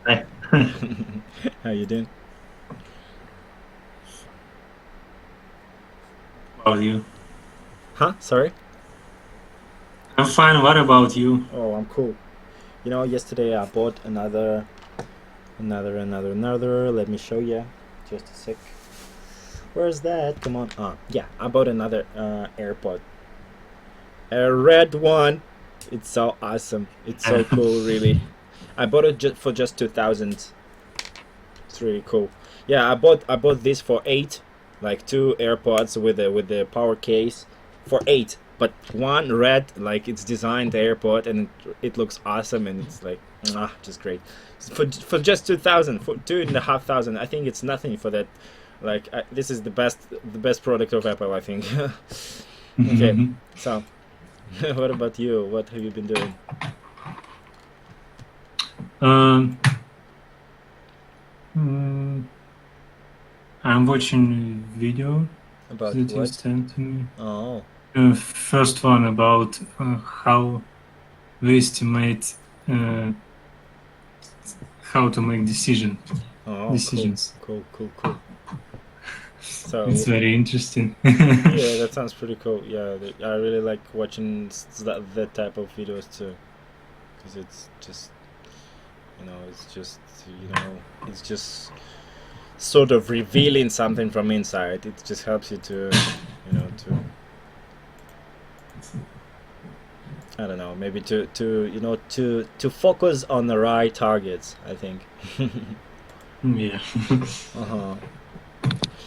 Hi. How you doing? How about you? Huh? Sorry? I'm fine. What about you? Oh, I'm cool. Yesterday I bought another. Let me show you. Just a sec. Where's that? Come on. Yeah, I bought another AirPod. A red one. It's so awesome. It's so cool, really. I bought it for just 2,000. It's really cool. Yeah, I bought this for 8, like two AirPods with the power case for 8. But one red, like it's designed AirPod, and it looks awesome, and it's like just great. For just 2,000, for 2,500, I think it's nothing for that. Like this is the best product of Apple, I think. Okay, so what about you? What have you been doing? um, mm, I'm watching a video About that you what? sent to me. Oh, First one about how we estimate how to make cool, decisions. cool, cool, cool. It's So very interesting. yeah, that sounds pretty cool. Yeah, I really like watching that type of videos too, because it's just it's just sort of revealing something from inside. It just helps you to I don't know, maybe to focus on the right targets, I think. Yeah. Uh-huh.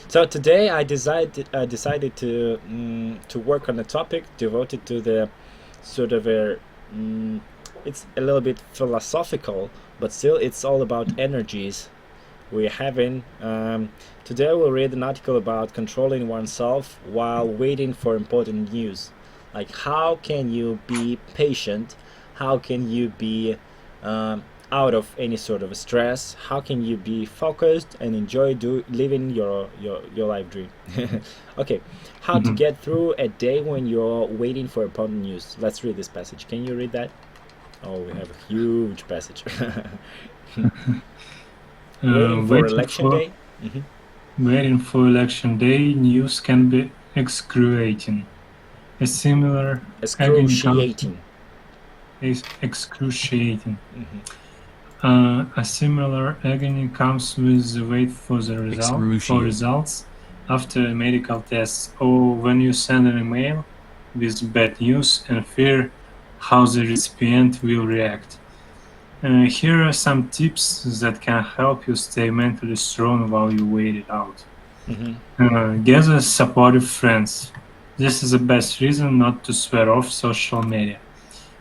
So today I decided to work on a topic devoted to the sort of it's a little bit philosophical, but still it's all about energies we're having. Today we'll read an article about controlling oneself while waiting for important news. Like how can you be patient? How can you be um, out of any sort of stress? How can you be focused and enjoy living your life dream? Okay, how to Mhm. get through a day when you're waiting for important news. Let's read this passage. Can you read that? Oh, we have a huge passage. Waiting for Waiting election for day. Hmm. election day, news can be excruciating. A similar agony comes Excruciating. is excruciating. Hmm. A similar agony comes with the wait for Excruciating. results after medical tests, or when you send an email with bad news and fear how the recipient will react. Here are some tips that can help you stay mentally strong while you wait it out. Hmm. Gather supportive friends. This is the best reason not to swear off social media.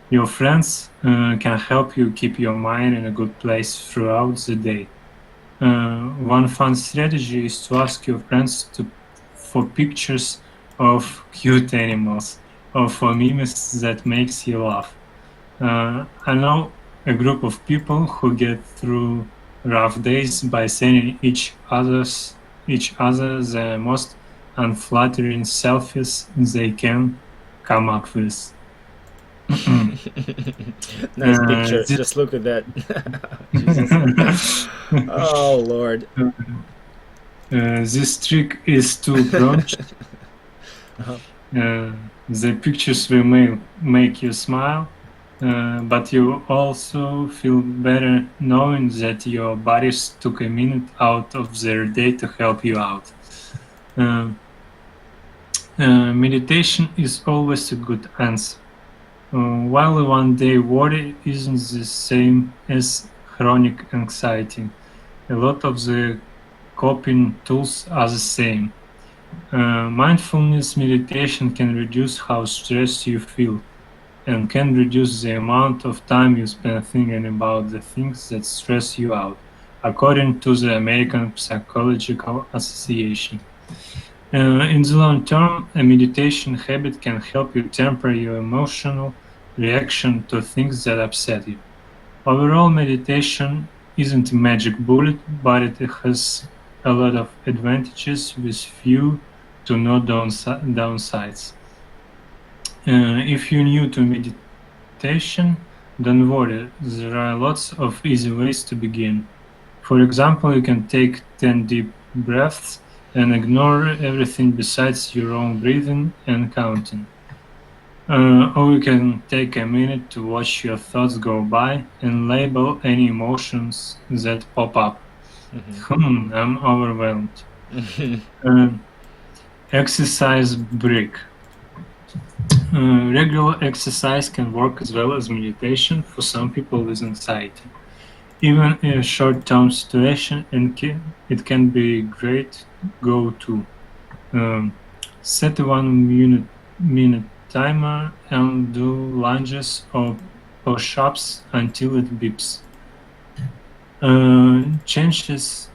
Your friends can help you keep your mind in a good place throughout the day. One fun strategy is to ask your friends for pictures of cute animals or for memes that makes you laugh. I know a group of people who get through rough days by sending each other the most unflattering selfies they can come up with. Nice picture. This Just look at that. Jesus. Oh Lord. this trick is two-pronged. Uh-huh. The pictures will make you smile, but you also feel better knowing that your buddies took a minute out of their day to help you out. Um, Meditation is always a good answer. While a one-day worry isn't the same as chronic anxiety, a lot of the coping tools are the same. Mindfulness meditation can reduce how stressed you feel and can reduce the amount of time you spend thinking about the things that stress you out, according to the American Psychological Association. In the long term, a meditation habit can help you temper your emotional reaction to things that upset you. Overall, meditation isn't a magic bullet, but it has a lot of advantages with few to no downsides. If you're new to meditation, Don't worry, there are lots of easy ways to begin. For example, you can take 10 deep breaths and ignore everything besides your own breathing and counting. Or you can take a minute to watch your thoughts go by and label any emotions that pop up. I'm overwhelmed. Uh, Exercise break. Regular exercise can work as well as meditation for some people with anxiety. Even in a short-term situation, it can be a great go-to. Um, Set a 1 minute timer and do lunges or push-ups until it beeps. Changes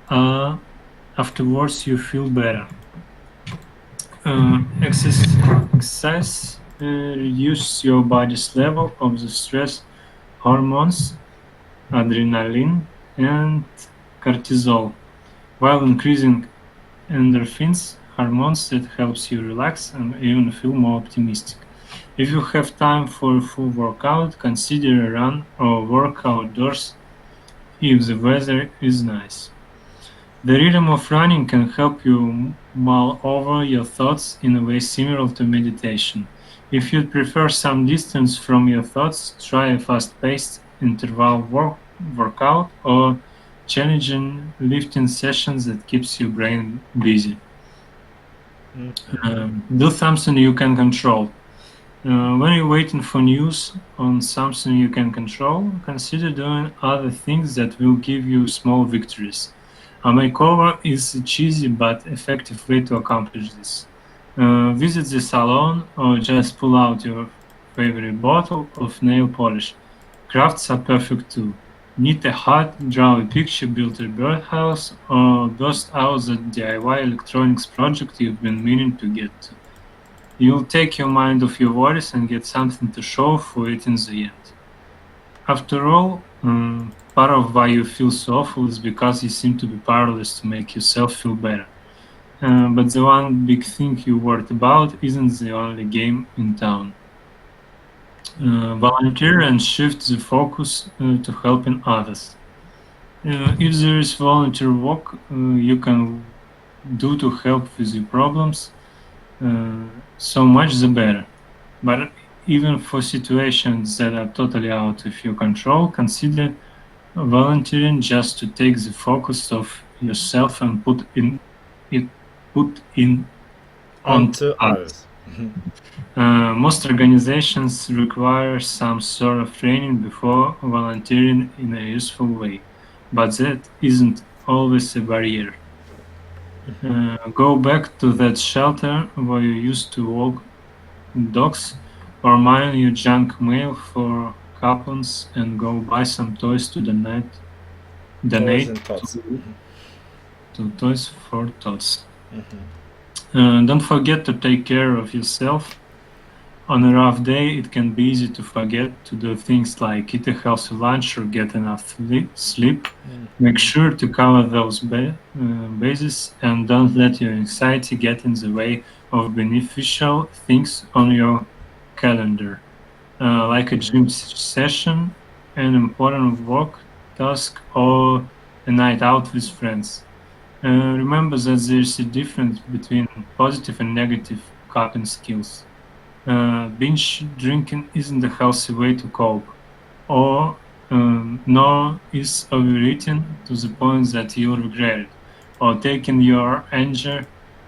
are afterwards you feel better. Exercise reduces your body's level of the stress hormones, adrenaline, and cortisol, while increasing endorphins, hormones that helps you relax and even feel more optimistic. If you have time for a full workout, consider a run or work outdoors if the weather is nice. The rhythm of running can help you mull over your thoughts in a way similar to meditation. If you'd prefer some distance from your thoughts, try a fast-paced interval workout or challenging lifting sessions that keeps your brain busy. Do something you can control. When you're waiting for news on something you can control, consider doing other things that will give you small victories. A makeover is a cheesy but effective way to accomplish this. Visit the salon or just pull out your favorite bottle of nail polish. Crafts are perfect too. Knit a hut, draw a picture, build a birdhouse, or bust out the DIY electronics project you've been meaning to get to. You'll take your mind off your worries and get something to show for it in the end. After all, part of why you feel so awful is because you seem to be powerless to make yourself feel better. But the one big thing you worried about isn't the only game in town. Volunteer and shift the focus to helping others. If there is volunteer work you can do to help with your problems, so much the better. But even for situations that are totally out of your control, consider volunteering just to take the focus off yourself and it put in on Onto others. others. Most organizations require some sort of training before volunteering in a useful way, but that isn't always a barrier. Go back to that shelter where you used to walk dogs, or mine your junk mail for coupons and go buy some toys to Toys donate and thoughts. to Toys for Tots. Don't forget to take care of yourself. On a rough day, it can be easy to forget to do things like eat a healthy lunch or get enough sleep. Make sure to cover those bases and don't let your anxiety get in the way of beneficial things on your calendar, like a gym session, an important work task, or a night out with friends. Remember that there's a difference between positive and negative coping skills. Binge drinking isn't a healthy way to cope, or nor is overeating to the point that you'll regret it, or taking your anger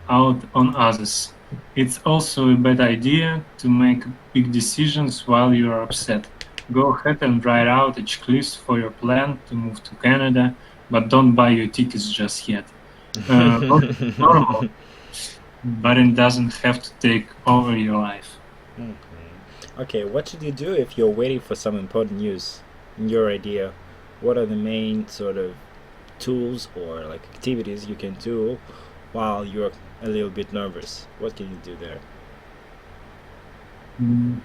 out on others. It's also a bad idea to make big decisions while you're upset. Go ahead and write out a checklist for your plan to move to Canada, but don't buy your tickets just yet. Look, it's normal, but it doesn't have to take over your life. Okay, what should you do if you're waiting for some important news? In your idea, what are the main sort of tools or like activities you can do while you're a little bit nervous? What can you do there? Mm,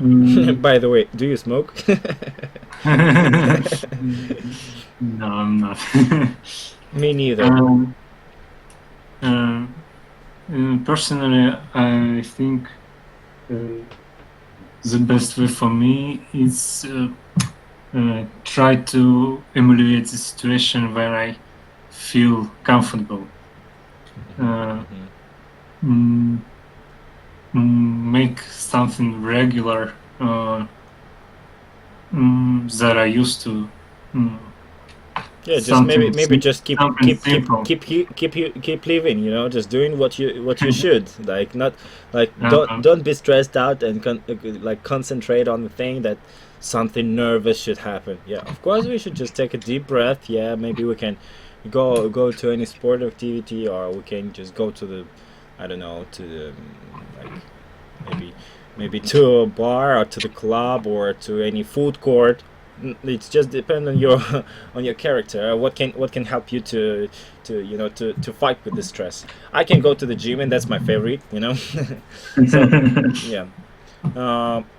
mm, By the way, do you smoke? no, I'm not. Me neither. um, Personally, I think uh, the best way for me is try to emulate the situation where I feel comfortable. Uh, Hmm. mm, Make something regular that I used to. Mm, Yeah, just something maybe just something simple. keep living. You know, just doing what you should. Like not like Um, don't be stressed out and like concentrate on the thing that something nervous should happen. Yeah, of course we should just take a deep breath. Yeah, maybe we can go to any sport activity, or we can just go to the, I don't know, to the like maybe to a bar or to the club or to any food court. It's just depend on your on your character. What can help you to you know to fight with the stress. I can go to the gym and that's my favorite, you know. So yeah,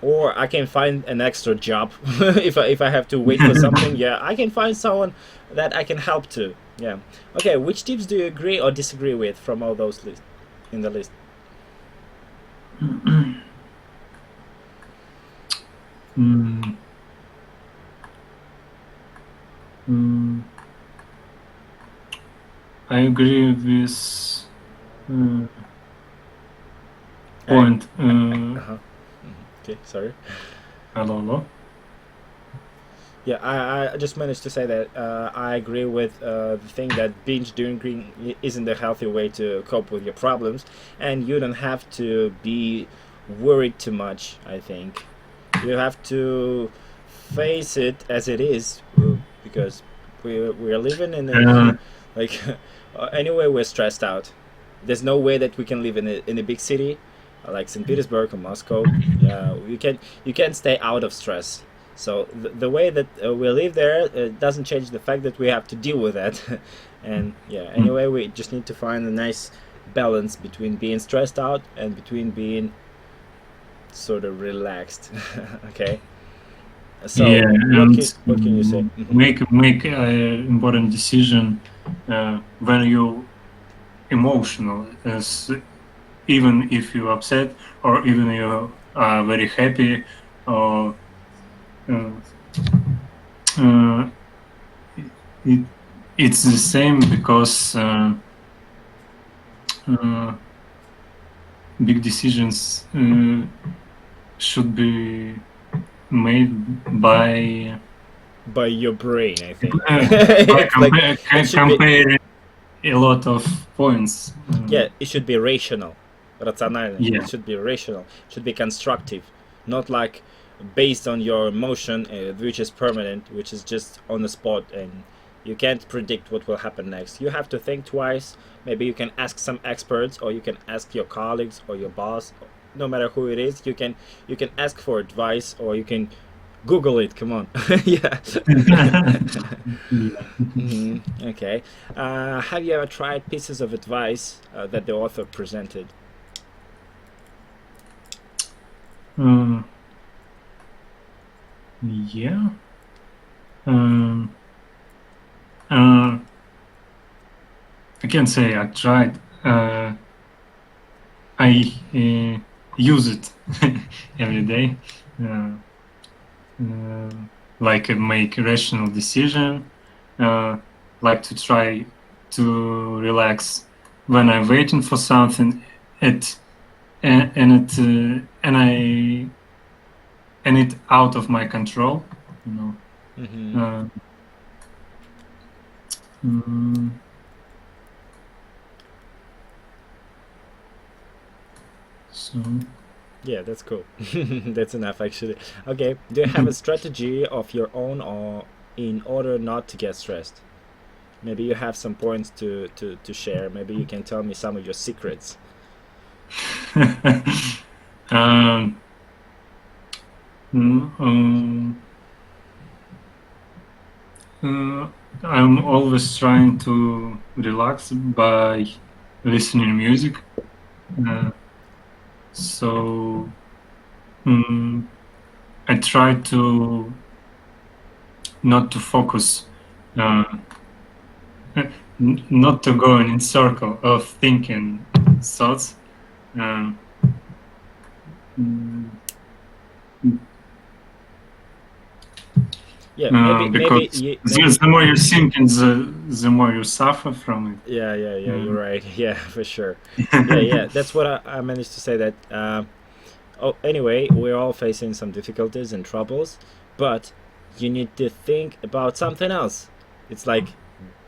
or I can find an extra job if I have to wait for something. Yeah, I can find someone that I can help to. Yeah. Okay, which tips do you agree or disagree with from all those list in the list? mm, mm, I agree with uh, I point. uh-huh. Okay, sorry. Hello, hello. Yeah, I just managed to say that I agree with the thing that binge drinking isn't a healthy way to cope with your problems, and you don't have to be worried too much. I think you have to face it as it is, because we are living in Uh, a like anyway we're stressed out. There's no way that we can live in a big city like St. Petersburg or Moscow. Yeah, you can't stay out of stress. So the way that we live there doesn't change the fact that we have to deal with that. And yeah, mm, anyway, we just need to find a nice balance between being stressed out and between being sort of relaxed. Okay. yeah, So and what can you say? Hmm. make an important decision when you emotional, as even if you're upset or even you are very happy or uh, uh, it, it's the same because uh, big decisions should be made by By your brain, I think. uh, It's like it should be. comparing a lot of points. Yeah, it should be rational, рациональный. It Yeah. should be rational. It should be constructive, not like based on your emotion, which is permanent, which is just on the spot, and you can't predict what will happen next. You have to think twice. Maybe you can ask some experts, or you can ask your colleagues or your boss. No matter who it is, you can ask for advice, or you can Google it. Come on, yeah. Yeah. Okay. Have you ever tried pieces of advice that the author presented? Uh, yeah. Um, uh, I can say I tried. I use it every day. Uh, uh, like make rational decision. Uh, like to try to relax when I'm waiting for something. It and it and it out of my control. You know. Mm-hmm. Uh, mm, so. Yeah, that's cool. That's enough, actually. Okay. Do you have a strategy of your own, or in order not to get stressed? Maybe you have some points to share. Maybe you can tell me some of your secrets. um, mm, um, uh, I'm always trying to relax by listening music. Uh, so mm, I try to not to focus, uh, not to go in circle of thinking thoughts. Um, mm, Yeah, maybe Because the more you think, and the more you suffer from it. yeah, you're Mm. right. Yeah, for sure. Yeah, that's what I managed to say that. Oh, anyway, we're all facing some difficulties and troubles, but you need to think about something else. It's like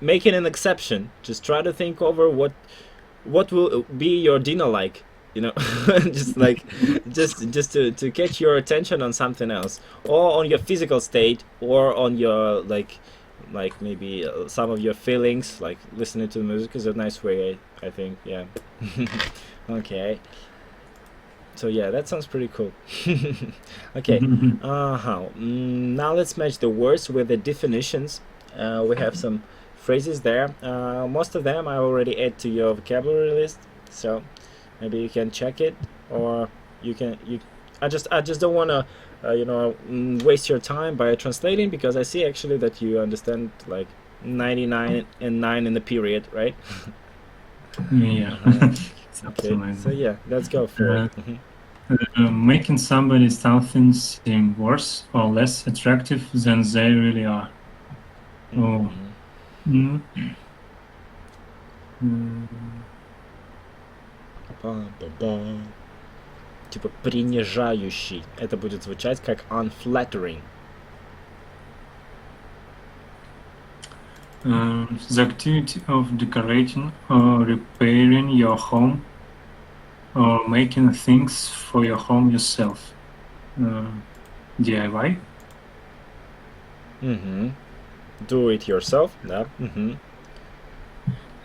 making an exception. Just try to think over what will be your dinner like, you know. Just like just to catch your attention on something else, or on your physical state, or on your like maybe some of your feelings. Like listening to music is a nice way, I think. Yeah. Okay, so yeah, that sounds pretty cool. Okay, now let's match the words with the definitions. We have some phrases there. Most of them I already add to your vocabulary list, so maybe you can check it, or you. I just don't want to waste your time by translating, because I see actually that you understand like 99 and 9 in the period, right? Yeah. Okay, Something like so yeah, let's go for it. that. Making somebody something seem worse or less attractive than they really are. Oh. Mm. Типа принижающий. Это будет звучать как unflattering. The activity of decorating or repairing your home or making things for your home yourself. DIY. Do it yourself, да.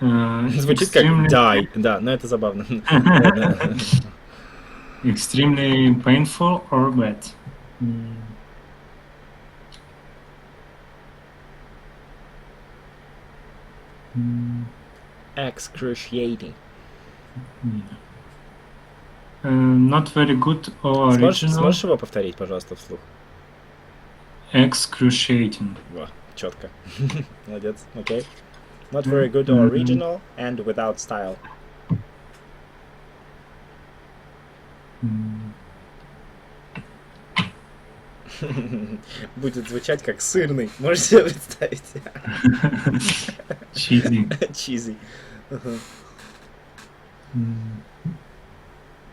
Звучит Extremely, как die, да, но это забавно. extremely painful or bad. Excruciating. Not very good or original. Сможешь его повторить, пожалуйста, вслух? Excruciating. Во, четко. Молодец, окей. Not very good or original and without style. Будет звучать как сырный. Можете себе представить? Cheesy. Cheesy.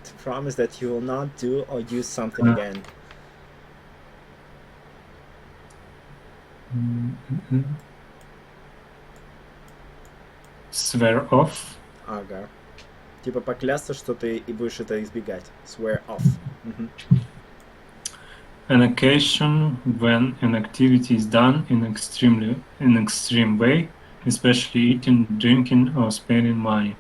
To promise that you will not do or use something again. Swear off. Ага. Типа поклясться, что ты и будешь это избегать. Swear off. An occasion when an activity is done in extreme way, especially eating, drinking, or spending money.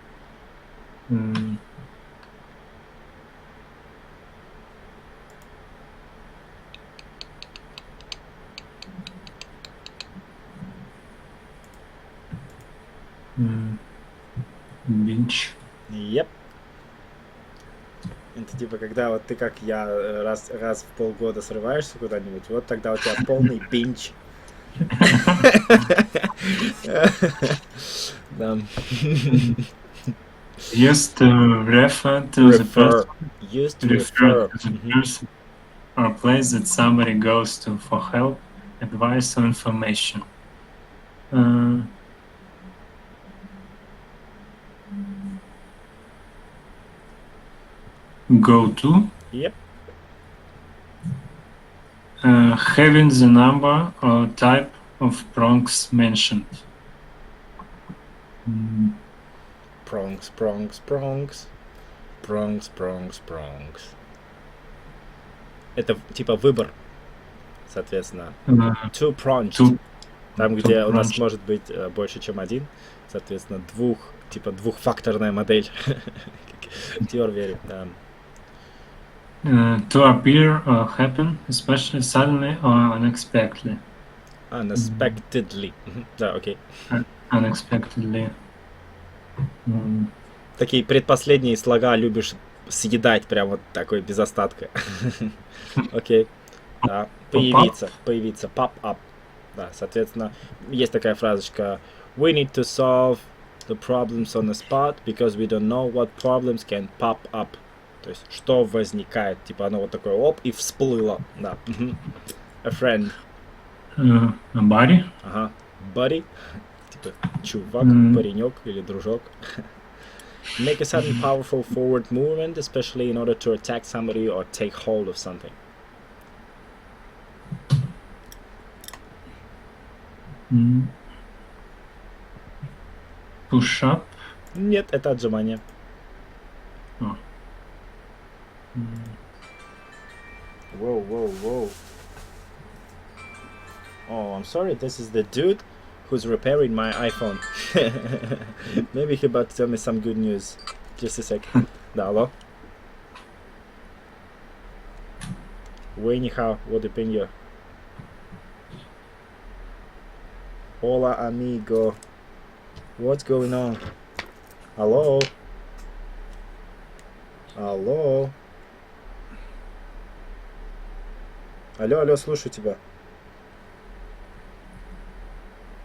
Binge. Yep. Это типа когда вот ты как я раз в полгода срываешься куда-нибудь, вот тогда у тебя полный бинч. Used to refer to the person. Used to refer to the person or place that somebody goes to for help, advice, or information. Go to. Yep. Having the number or type of prongs mentioned. Prongs. Это типа выбор, соответственно. Two-pronged. Там, где у нас может быть больше, чем один, соответственно, двухфакторная модель. Теория, да. To appear or happen, especially suddenly or unexpectedly. Unexpectedly. Да, окей. Unexpectedly. Такие предпоследние слога любишь съедать прям вот такой без остатка. Окей. Да. Появиться. Pop up. Да, соответственно, есть такая фразочка. We need to solve the problems on the spot because we don't know what problems can pop up. То есть, что возникает. Типа оно вот такое оп и всплыло. Да. A friend. Body. Ага. Buddy. Типа чувак, паренек или дружок. Make a sudden powerful forward movement, especially in order to attack somebody or take hold of something. Push up. Нет, это отжимание. Oh. Whoa, whoa, whoa. Oh, I'm sorry, this is the dude who's repairing my iPhone. Maybe he about to tell me some good news. Just a sec. Да, алло? Wei ni hao, what opinion? Hola, amigo. What's going on? Алло? Алло? Алло, алло, слушаю тебя.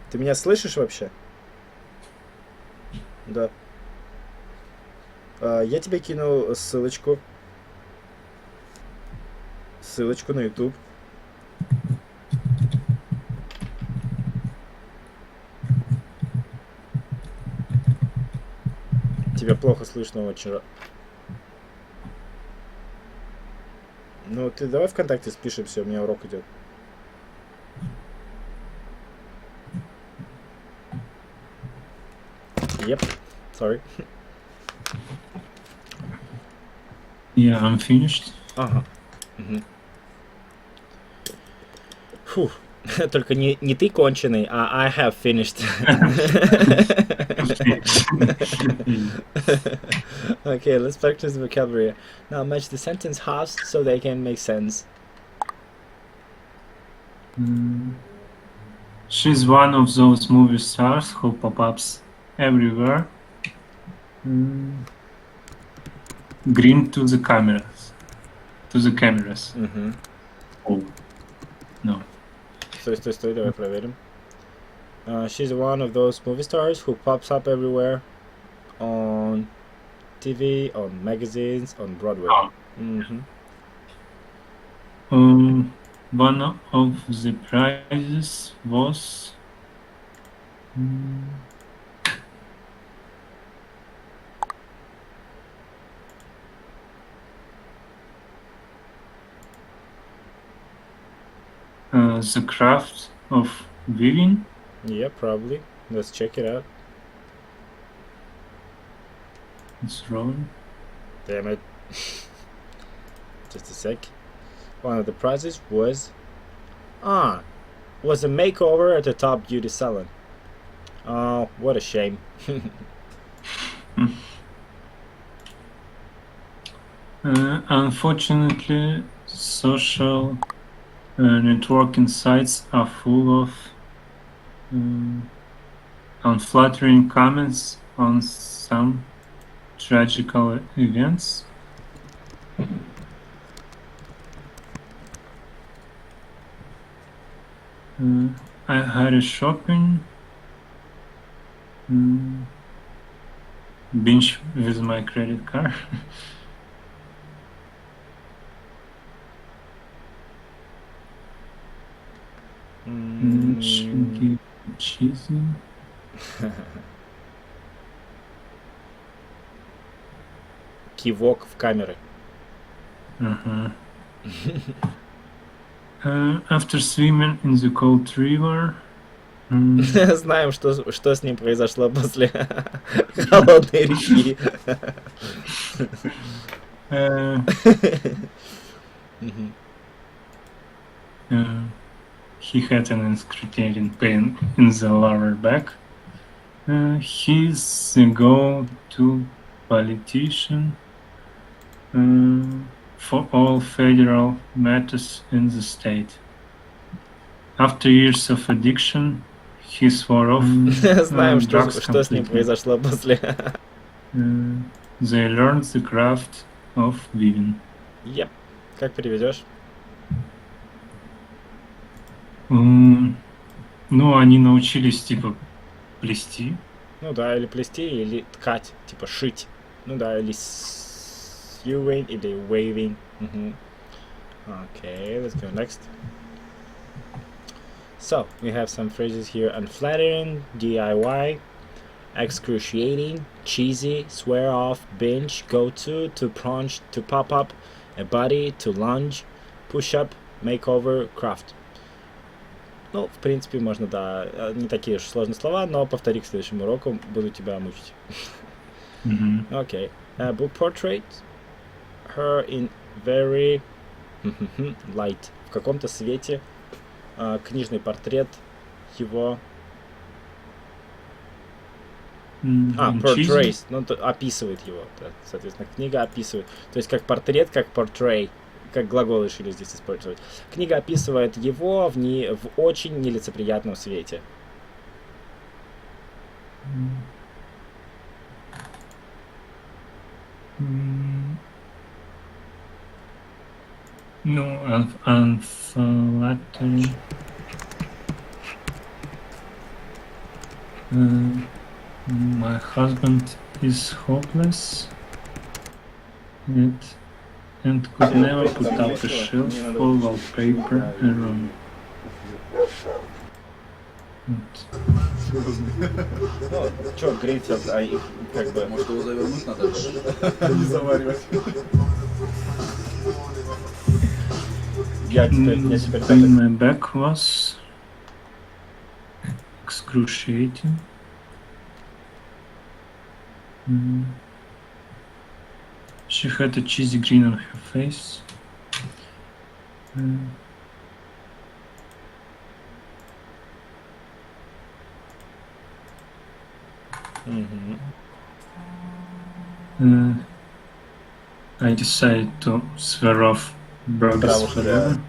Ты меня слышишь вообще? Да. Я тебе кинул ссылочку. Ссылочку на YouTube. Тебя плохо слышно очень. Ну, ты давай ВКонтакте спишемся, у меня урок идет. Yep, sorry. Yeah, I'm finished. Ага. Угу. Фу. Только не ты конченый, а I have finished. Okay, let's practice the vocabulary. Now match the sentence halves so they can make sense. She's one of those movie stars who pop-ups everywhere. Green to the cameras. Угу. Oh, no. Стой, давай проверим. She's one of those movie stars who pops up everywhere on TV, on magazines, on Broadway. Mm-hmm. One of the prizes was the craft of weaving. Yeah, probably. Let's check it out. It's wrong. Damn it. Just a sec. One of the prizes was a makeover at a top beauty salon. Oh, what a shame. Unfortunately, social networking sites are full of unflattering comments on some tragical events. I had a shopping binge with my credit card. Chunky cheesy. Кивок в камеры. After swimming in the cold river. Знаем, что с ним произошло после холодной реки. He had an excruciating pain in the lower back. He's the go-to politician for all federal matters in the state. After years of addiction, he swore off Знаем, drugs что с ним completely. произошло после. They learned the craft of weaving. Yep. Как переведешь? Ну, они научились, типа, плести. Ну да, или плести, или ткать, типа шить. Ну да, или sewing, или waving. Okay, let's go next. So we have some phrases here: unflattering, DIY, excruciating, cheesy, swear off, binge, go to plunge, to pop up, a body, to lunge, push up, makeover, craft. Ну, в принципе, можно, да, не такие уж сложные слова, но повтори к следующему уроку, буду тебя мучить. Okay. Book portrait. Her in very light. В каком-то свете. Книжный портрет его. Portrays. Ну, описывает его. Да, соответственно, книга описывает. То есть как портрет, как portray. Как глагол решили здесь использовать. Книга описывает его в очень нелицеприятном свете. No, unflattering. My husband is hopeless and could never put up a shelf full of paper around. Ну, что, Гринфилд, как бы... Может, его завернуть надо? Не заваривать. Я теперь My back was excruciating. She had a cheesy grin on her face. I decided to swear off burgers forever.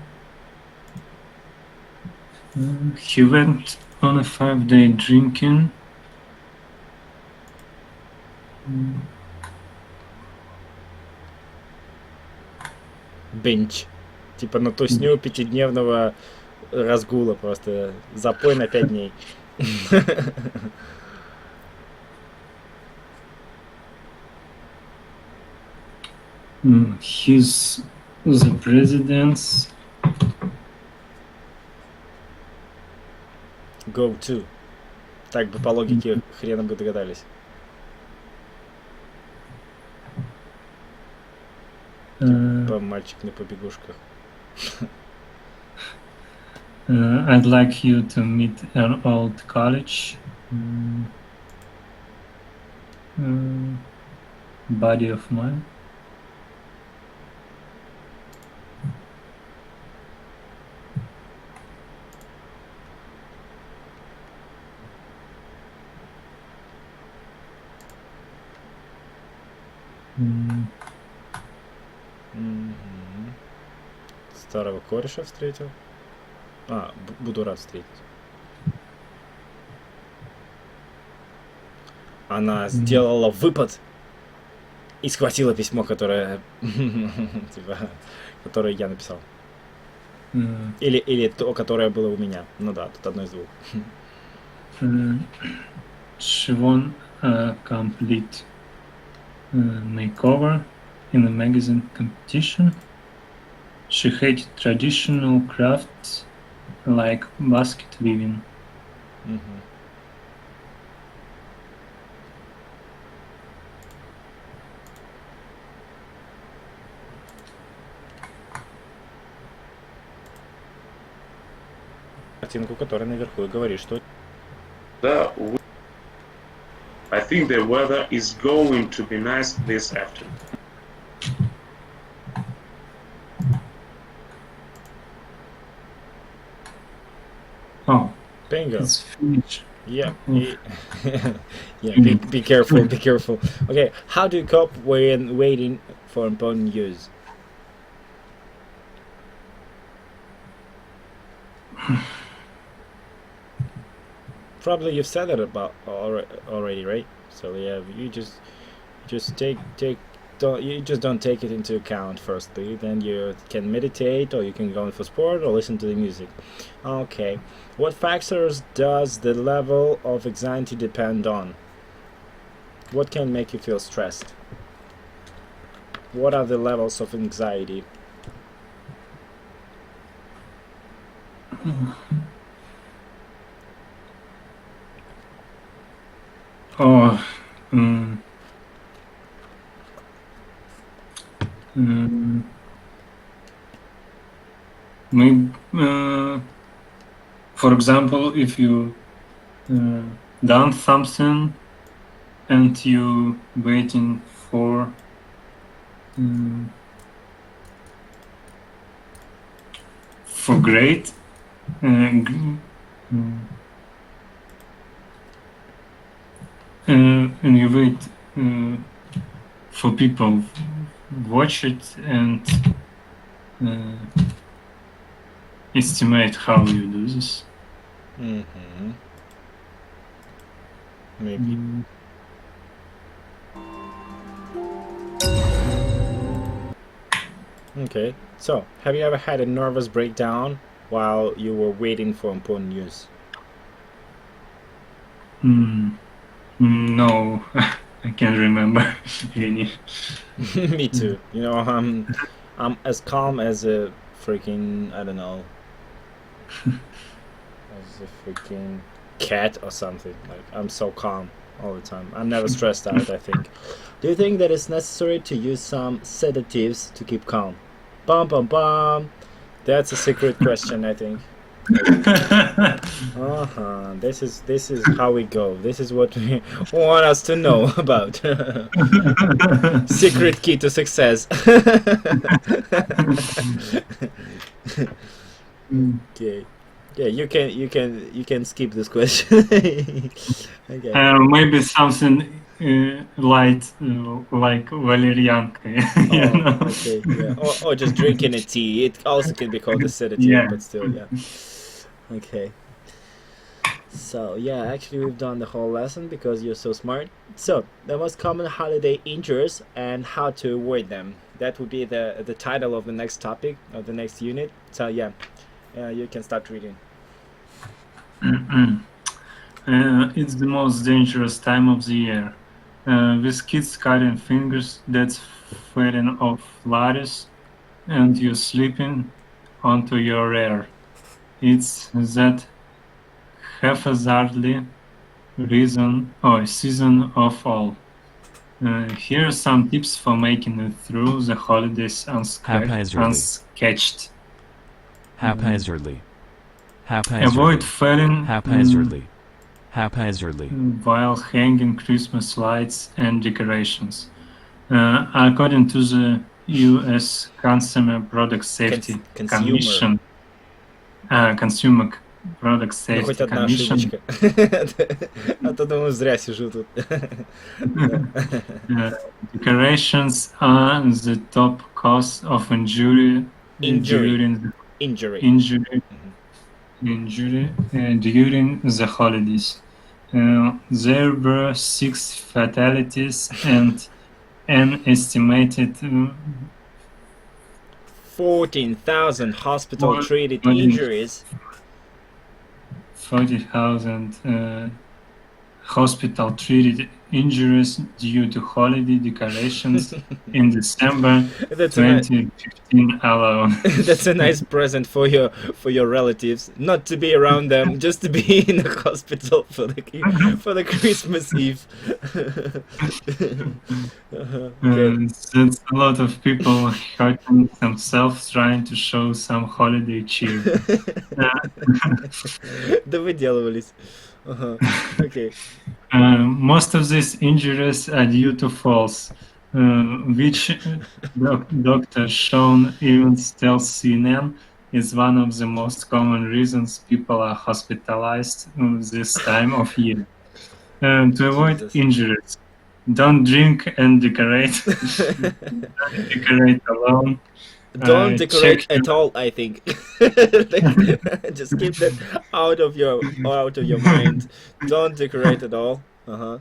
He went on a 5-day drinking. Бенч. Типа на тусню 5-дневного разгула просто. Запой на 5 дней. He's the president's Go to. Так бы по логике хрена бы догадались. Типа мальчик на побегушках. I'd like you to meet an old college buddy of mine. Старого кореша встретил. Буду рад встретить. Она сделала выпад и схватила письмо, которое типа, которое я написал. Или то, которое было у меня. Ну да, тут одно из двух. She won a complete makeover in a magazine competition. She hated traditional crafts like basket weaving. Картинку, которая наверху, и говорит, что I think the weather is going to be nice this afternoon. Oh, bingo. it's finished. Yeah. Be careful, be careful. Okay, how do you cope when waiting for important news? Probably you've said it about already, right? So yeah, you just don't take it into account firstly. Then you can meditate, or you can go in for sport, or listen to the music. Okay, what factors does the level of anxiety depend on? What can make you feel stressed? What are the levels of anxiety? Oh, um, um, maybe, for example, if you done something and you waiting um, for grade, and you wait for people watch it and estimate how you do this. Mm-hmm. Maybe. Okay. So, have you ever had a nervous breakdown while you were waiting for important news? No, I can't remember any. Me too. You know, I'm as calm as a freaking, I don't know, as a freaking cat or something. Like, I'm so calm all the time. I'm never stressed out, I think. Do you think that it's necessary to use some sedatives to keep calm? Bum bum bum. That's a secret question, I think. This is how we go. This is what we want us to know about. Secret key to success. Okay. Yeah, you can skip this question. Okay. Maybe something light, like valerianka. You Oh, know? okay. Yeah. Or just drinking a tea. It also can be called a sedative, Yeah. but still, yeah. Okay. So yeah, actually we've done the whole lesson because you're so smart. So the most common holiday injuries and how to avoid them. That would be the title of the next topic of the next unit. So yeah, you can start reading. It's the most dangerous time of the year. With kids cutting fingers, that's falling off ladders, and you're sleeping onto your rear. It's that haphazardly season of all. Here are some tips for making it through the holidays Haphazardly. unscathed. Haphazardly. Avoid Haphazardly. falling Haphazardly. Haphazardly. while hanging Christmas lights and decorations. According to the U.S. Consumer Product Safety Commission, Consumer Product Ну, хоть Safety одна Commission, ошибочка. А то думаю, зря сижу тут. decorations are the top cause of injury Injury. during Injury. injury during the holidays. There were 6 fatalities and an estimated 14,000 hospital-treated 40 injuries. 40,000 hospital-treated injuries due to holiday decorations in December That's a nice, 2015 alone. that's a nice present for your relatives. Not to be around them, just to be in the hospital for the Christmas Eve. Okay. That's a lot of people hurting themselves trying to show some holiday cheer. Да выделывались. Ага. Okay. Most of these injuries are due to falls, which doctors shown even still CNN is one of the most common reasons people are hospitalized this time of year. To avoid Jesus. injuries, don't drink and decorate. Don't decorate alone. Don't decorate Check at all, I think. Just keep that out of your mind. Don't decorate at all. Okay.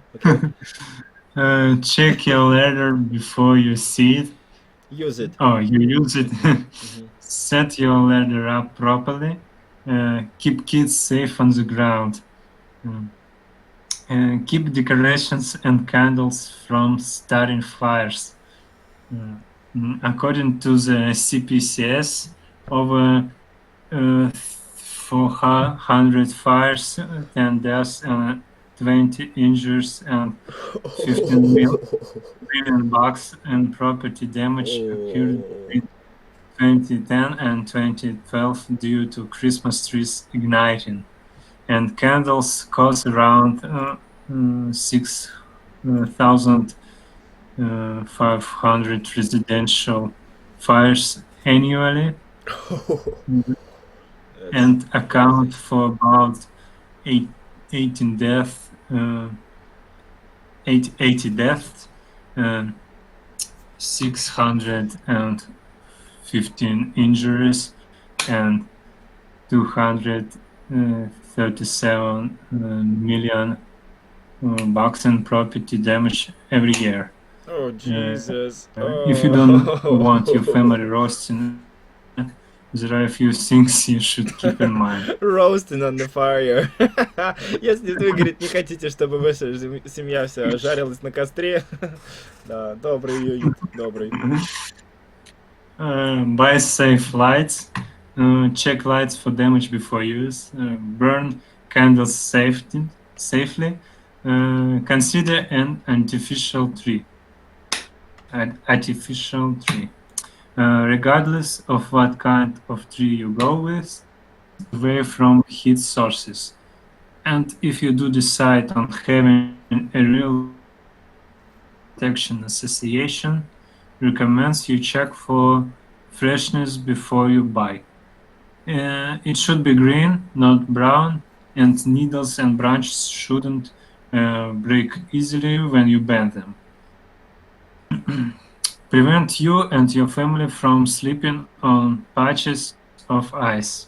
check your ladder before you see it. Use it. Oh, you use it. Set your ladder up properly. Keep kids safe on the ground. Keep decorations and candles from starting fires. According to the CPCS, over 400 fires and deaths 20 injuries and 15 million bucks in property damage occurred between 2010 and 2012 due to Christmas trees igniting, and candles cause around 6,500 residential fires annually That's and account crazy. for about 18 deaths, 80 deaths, uh, 615 injuries, and 237 million bucks in property damage every year. Oh Jesus! If you don't want your family Oh, roasting, there are a few things you should keep in mind. roasting on the fire. Если вы, говорит, не хотите, чтобы ваша семья вся жарилась на костре, да, добрый юнит, добрый. Buy safe lights. Check lights for damage before use. Burn candles safely. Consider an artificial tree. Regardless of what kind of tree you go with, away from heat sources. And if you do decide on having a real protection association, recommends you check for freshness before you buy. It should be green, not brown, and needles and branches shouldn't break easily when you bend them. Prevent you and your family from sleeping on patches of ice.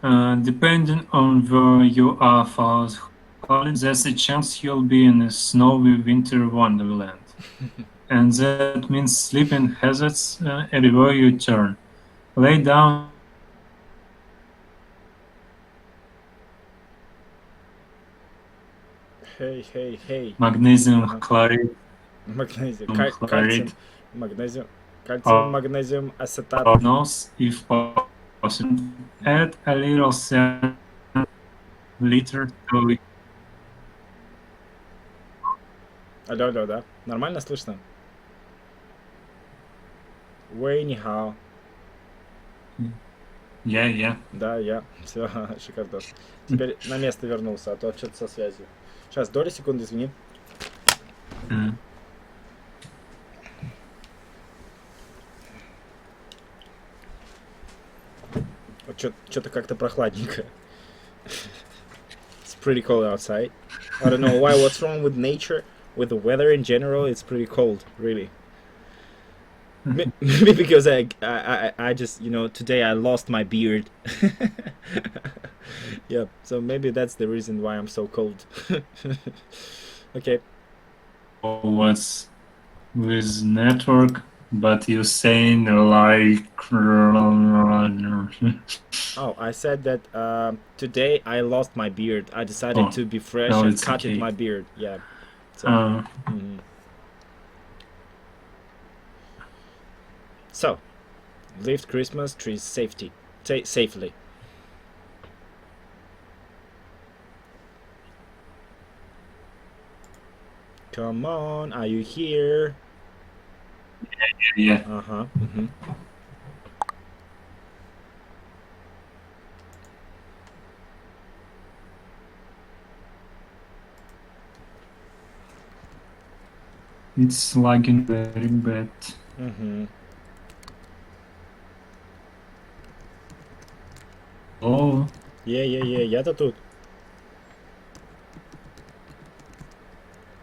Depending on where you are for holidays, there's a chance you'll be in a snowy winter wonderland. And that means sleeping hazards everywhere you turn. Lay down Hey, hey, hey. magnesium Ага. chloride, Магнезиум, кальциум, chloride магнезиум, кальциум, магнезиум, ацетат. or nose if possible. Add a little sand liter to it. Алло, алло, да? Нормально слышно? Way anyhow. Yeah. Да, я. Все, шикардос. Теперь на место вернулся, а то что-то со связью. Сейчас, доли секунды, извини. Uh, Вот что-то как-то прохладненько. It's pretty cold outside. I don't know why. What's wrong with nature? With the weather in general, it's pretty cold, really. Maybe because I just, you know, today I lost my beard. Yeah, so maybe that's the reason why I'm so cold. Okay. what's with network, but you saying like Oh, I said that today I lost my beard. I decided Oh, to be fresh no, and it's cut okay. my beard. Yeah. So, uh, mhm. So, lift Christmas trees safely. Come on, are you here? yeah. Uh-huh. It's lagging very bad. Oh, Я-то тут.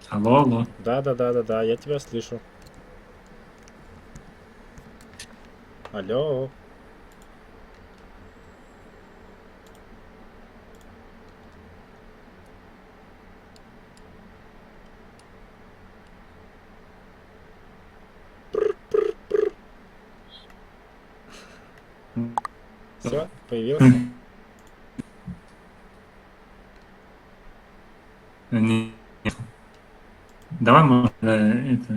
алло. Да, я тебя слышу. Алло. Все, появился? Нет. Давай мы это.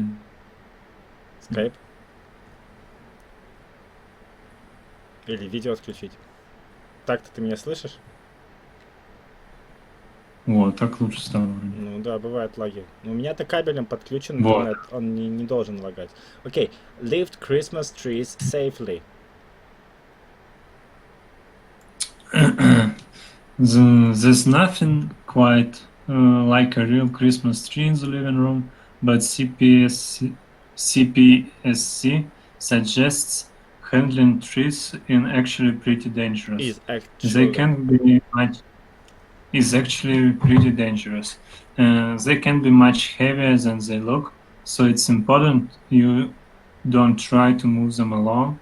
Скайп. Или видео отключить. Так-то ты меня слышишь? Вот, так лучше стало. Ну да, бывают лаги. У меня-то кабелем подключен Вот. интернет, он не должен лагать. Окей, lift Christmas trees safely. There's nothing quite like a real Christmas tree in the living room, but CPSC suggests handling trees is actually pretty dangerous. Is They actually. can be actually pretty dangerous. They can be much heavier than they look, so it's important you don't try to move them along,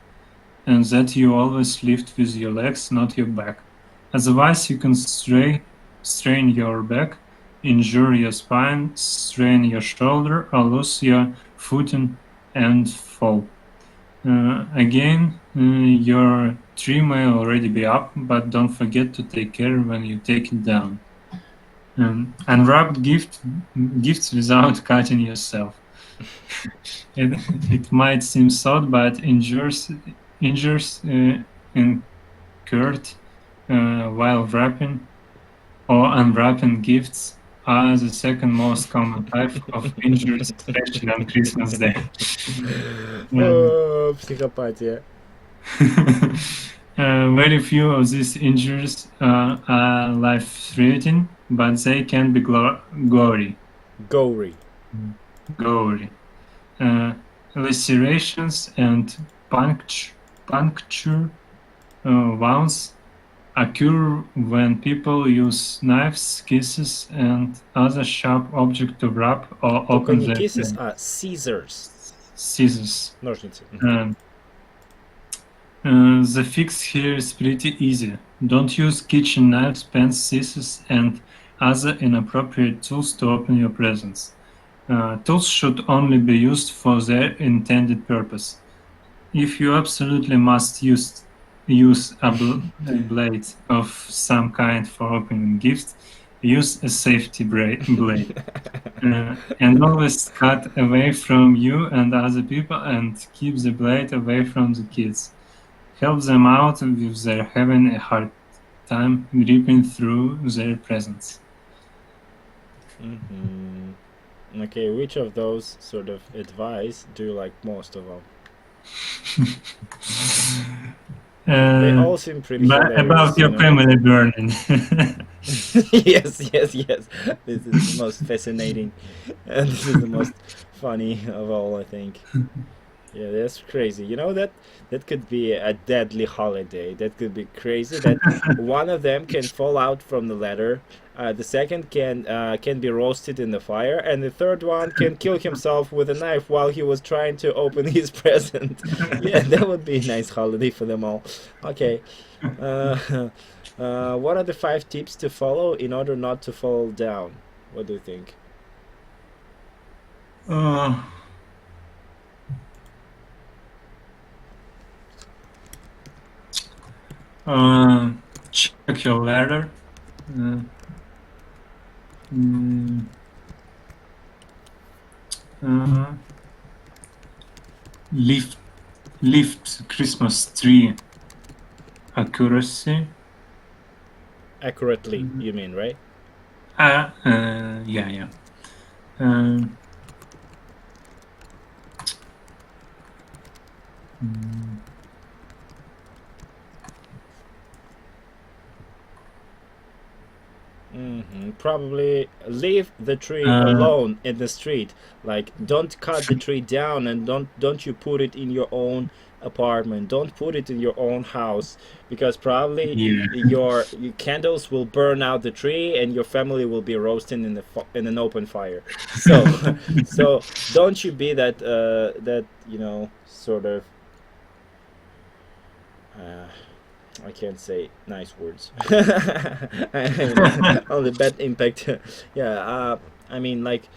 and that you always lift with your legs, not your back. Otherwise, you can strain your back, injure your spine, strain your shoulder, or lose your footing and fall. Again, your tree may already be up, but don't forget to take care when you take it down. Unwrap gifts without cutting yourself. It might seem odd, but injuries incurred while wrapping or unwrapping gifts are the second most common type of injuries, especially on Christmas Day. О, психопатия. Very few of these injuries are life-threatening, but they can be gory. Gory. Lacerations and puncture wounds occur when people use knives, kisses, and other sharp objects to wrap or Только open не their kisses, а scissors. scissors. Ножницы. The fix here is pretty easy. Don't use kitchen knives, pens, scissors, and other inappropriate tools to open your presents. Tools should only be used for their intended purpose. If you absolutely must use a blade of some kind for opening gifts, use a safety blade. And always cut away from you and other people, and keep the blade away from the kids. Help them out if they're having a hard time gripping through their presents. Okay, which of those sort of advice do you like most of all? They all seem pretty hilarious. About your family burning. Yes. This is the most fascinating, and this is the most funny of all, I think. Yeah, that's crazy. You know that could be a deadly holiday. That could be crazy. That one of them can fall out from the ladder. The second can be roasted in the fire, and the third one can kill himself with a knife while he was trying to open his present. Yeah, that would be a nice holiday for them all. Okay. What are the 5 tips to follow in order not to fall down? What do you think? Check your ladder. Lift Christmas tree accuracy. Accurately, you mean, right? Yeah. Probably leave the tree alone in the street. Like, don't cut the tree down, and don't you put it in your own apartment. Don't put it in your own house, because probably your candles will burn out the tree, and your family will be roasting in an open fire. So don't you be that sort of. I can't say nice words. Only bad impact. Yeah, I mean, like,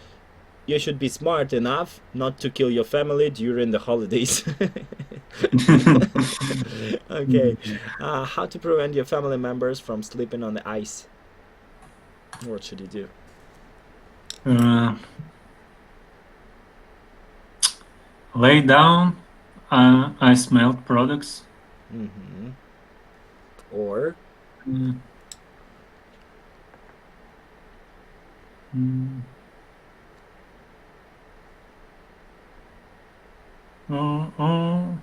you should be smart enough not to kill your family during the holidays. Okay. How to prevent your family members from sleeping on the ice? What should you do? Lay down ice melt products. Or Mm. Oh,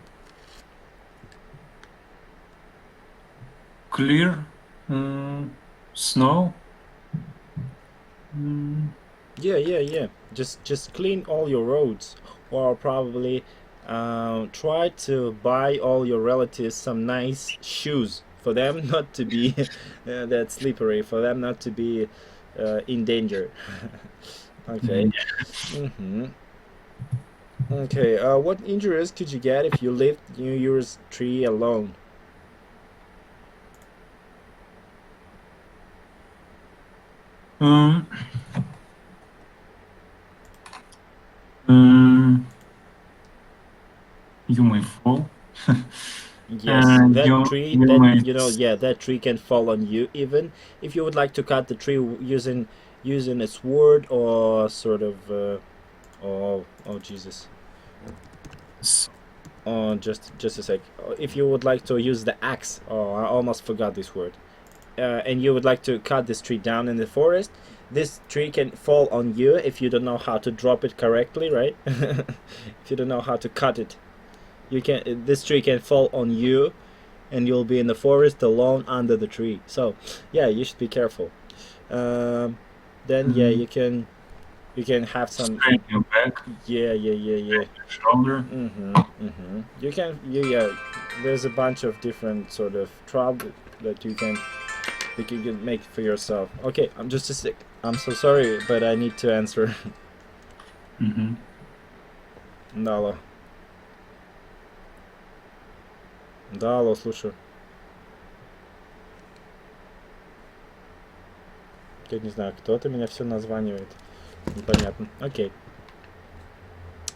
clear snow. Mm. Yeah. Just clean all your roads, or probably try to buy all your relatives some nice shoes for them not to be that slippery, for them not to be in danger. Okay. Mm-hmm. Okay. What injuries could you get if you lived New Year's tree alone? Um, um, you may fall. Yes, And that tree, you that may yeah, that tree can fall on you. Even if you would like to cut the tree using a sword or sort of oh Jesus. s- Oh, just a sec. If you would like to use the axe, oh, I almost forgot this word. And you would like to cut this tree down in the forest, this tree can fall on you if you don't know how to drop it correctly, right? If you don't know how to cut it, you can. This tree can fall on you, and you'll be in the forest alone under the tree. So, yeah, you should be careful. Then yeah, mm, you can have some. strain your back, Yeah. shoulder. You can yeah. There's a bunch of different sort of trouble that you can make for yourself. Okay, I'm just a sick. I'm so sorry, but I need to answer. Mhm. Да, алло. Да, алло, слушаю. Я не знаю, кто-то меня все названивает. Непонятно. Окей.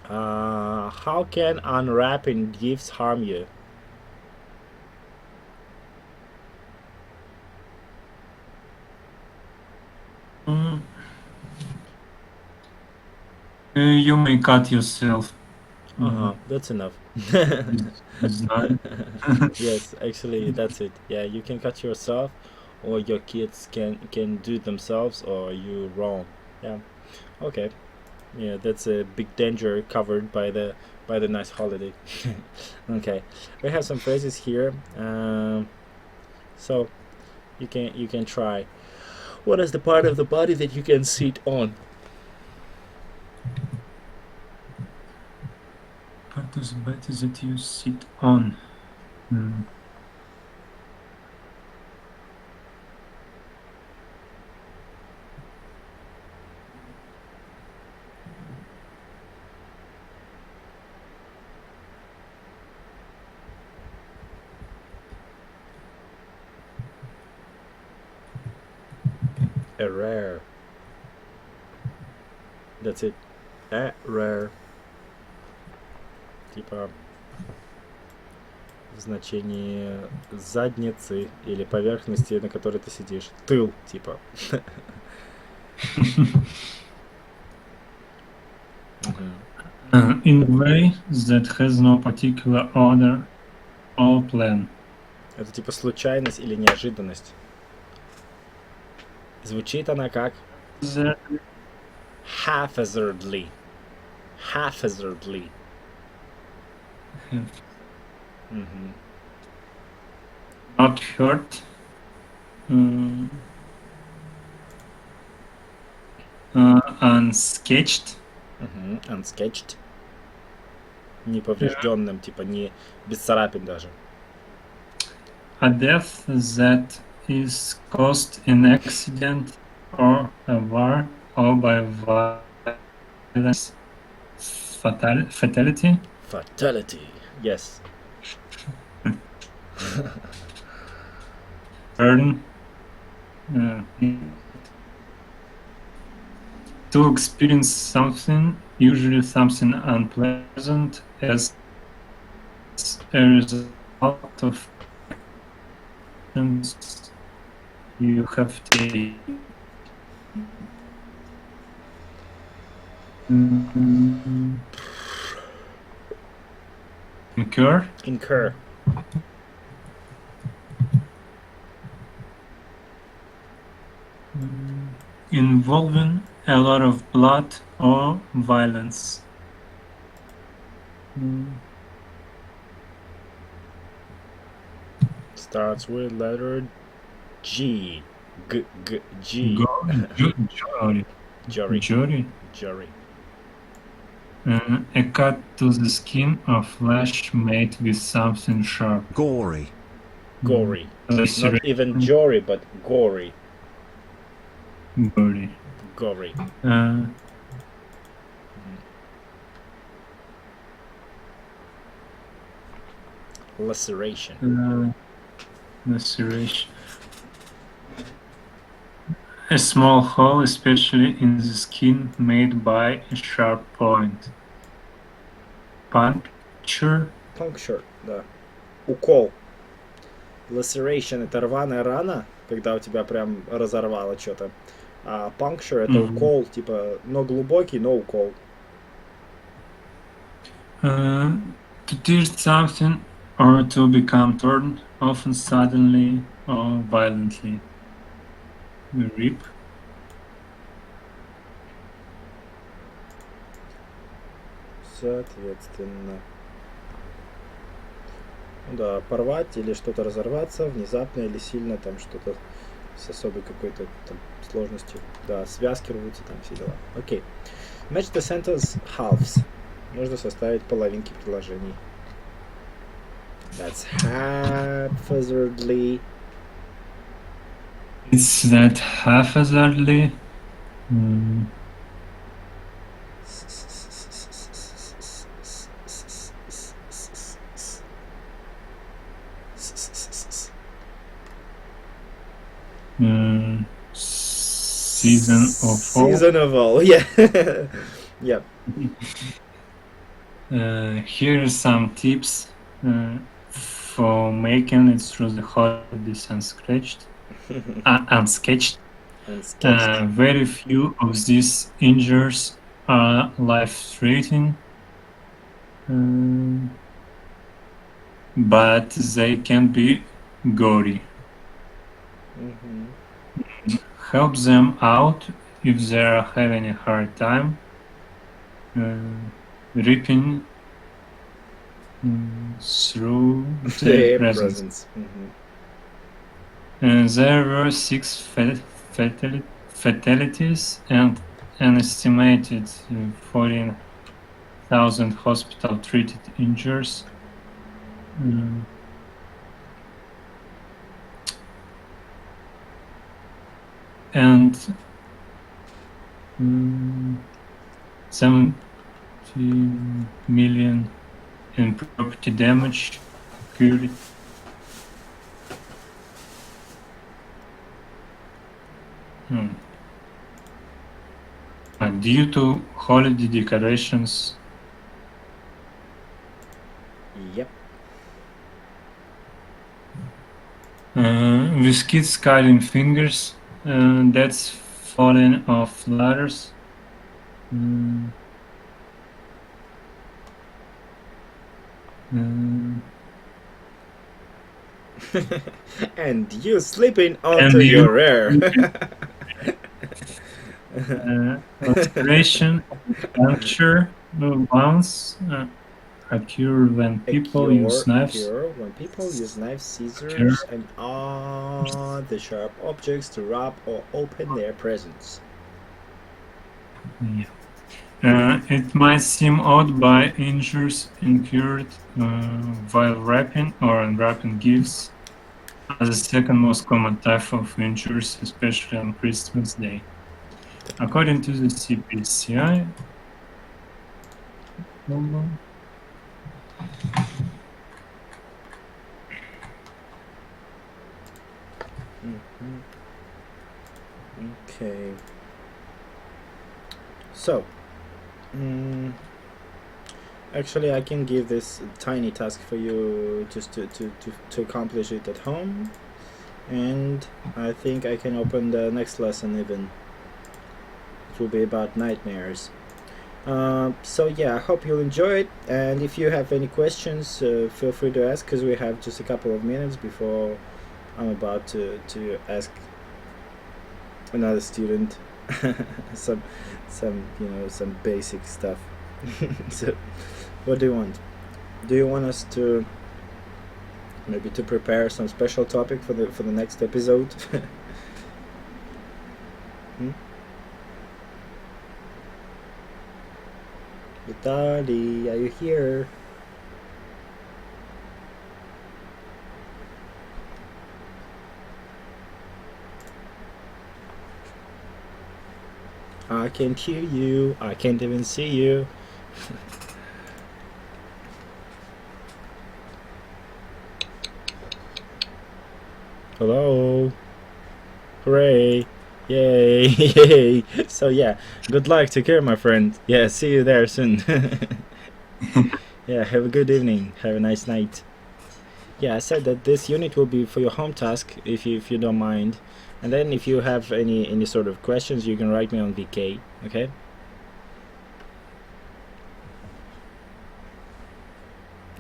How can unwrapping gifts harm you? Mm, you may cut yourself That's enough. with knife. Yes, actually, that's it. Yeah, you can cut yourself, or your kids can do it themselves, or you wrong. Yeah. Okay. Yeah, that's a big danger covered by the nice holiday. Okay, we have some phrases here. So you can try. What is the part of the body that you can sit on? Part of the body that you sit on. Mm. A rare. That's it. A rare. Типа в значении задницы или поверхности, на которой ты сидишь. Тыл, типа. In a way that has no particular order or plan. Это типа случайность или неожиданность. Звучит она как That haphazardly. Haphazardly. have Мгм. not hurt. Unsketched. Unsketched. Неповрежденным, типа не без царапин даже. A death that is caused in accident or a war or by violence. Fatality. Fatality. Yes. Burn. To experience something, usually something unpleasant, as a result of actions you have taken. Incur. Incur. Involving a lot of blood or violence. Starts with letter G. G. Jury. Jury. Jury. Jury. A cut to the skin or flesh made with something sharp. Gory. Gory. Not Laceration. even Jory, but gory. Gory. Gory. Laceration. Laceration. A small hole, especially in the skin, made by a sharp point. Puncture. Puncture, да. Укол. Laceration — это рваная рана, когда у тебя прям разорвало что-то. А puncture — это укол, типа, но глубокий, но укол. To tear something or to become torn, often suddenly or violently. Rip. Соответственно. Ну да, порвать или что-то разорваться внезапно или сильно, там что-то с особой какой-то там сложностью. Да, связки рвутся, там все дела. Окей. Match the sentence halves. Нужно составить половинки предложений. That's haphazardly. It's that haphazardly. Season of fall. Season of all, yeah. Yep. Here are some tips for making it through the holidays unscratched. Unsketched. Very few of these injuries are life-threatening, but they can be gory. Help them out if they are having a hard time. Ripping through their presence. There were 6 fatalities and an estimated 14,000 hospital-treated injuries. And 70 million in property damage occurred. Due to holiday decorations. Yep. With kids cutting fingers, that's falling off ladders. And you sleeping onto your rear. Laceration, puncture, wounds occur when people use knives. When people use knives, scissors, and the sharp objects to rub or open their presents. Yeah. It might seem odd by injuries incurred while wrapping or unwrapping gifts as the second most common type of injuries, especially on Christmas Day. According to the CPCI, Okay. So, actually, I can give this tiny task for you just to accomplish it at home, and I think I can open the next lesson even. It will be about nightmares. So yeah, I hope you'll enjoy it, and if you have any questions, feel free to ask, because we have just a couple of minutes before I'm about to ask another student some some basic stuff. So, what do you want? Do you want us to maybe to prepare some special topic for the next episode? Hmm? Vitali, are you here? I can't hear you. I can't even see you. Hello. Hooray. Yay. Yay. So yeah, good luck. Take care, my friend. Yeah, see you there soon. Yeah, have a good evening. Have a nice night. Yeah, I said that this unit will be for your home task, if you don't mind. And then if you have any sort of questions, you can write me on VK, okay?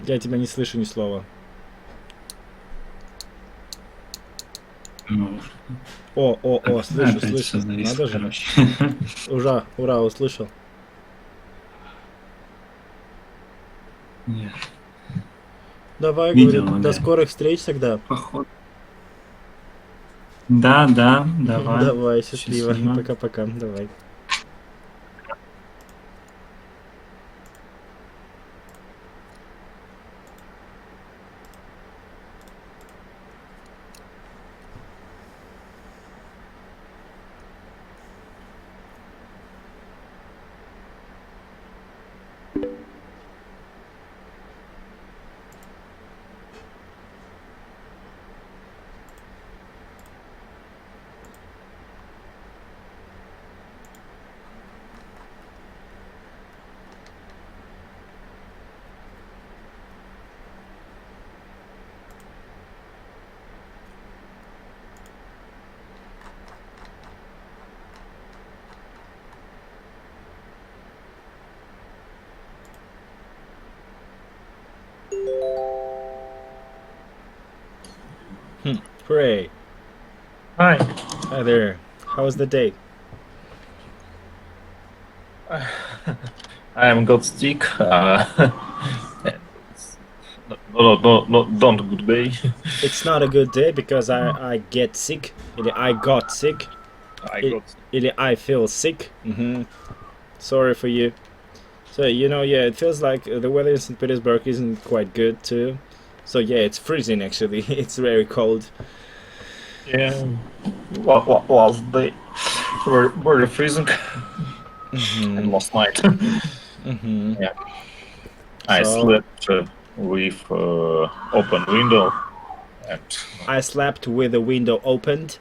Я тебя не слышу ни слова. Ну, О, слышу, опять слышу. всё зависло, Надо же. короче. Ура, услышал. Нет, Давай, Видел, говорит, да. до скорых встреч тогда. походу. Да, давай. Давай, счастливо. Счастливо. Пока-пока, давай. Hooray. Hi. Hi there. How was the day? I am got sick. No, don't good day. It's not a good day because I get sick. Или I got sick. I It- got Или I feel sick. Sorry for you. So, yeah, it feels like the weather in St. Petersburg isn't quite good too. So, yeah, it's freezing actually. It's very cold. yeah. Last day very freezing and last night yeah. I So- slept with open window and I slept with the window opened.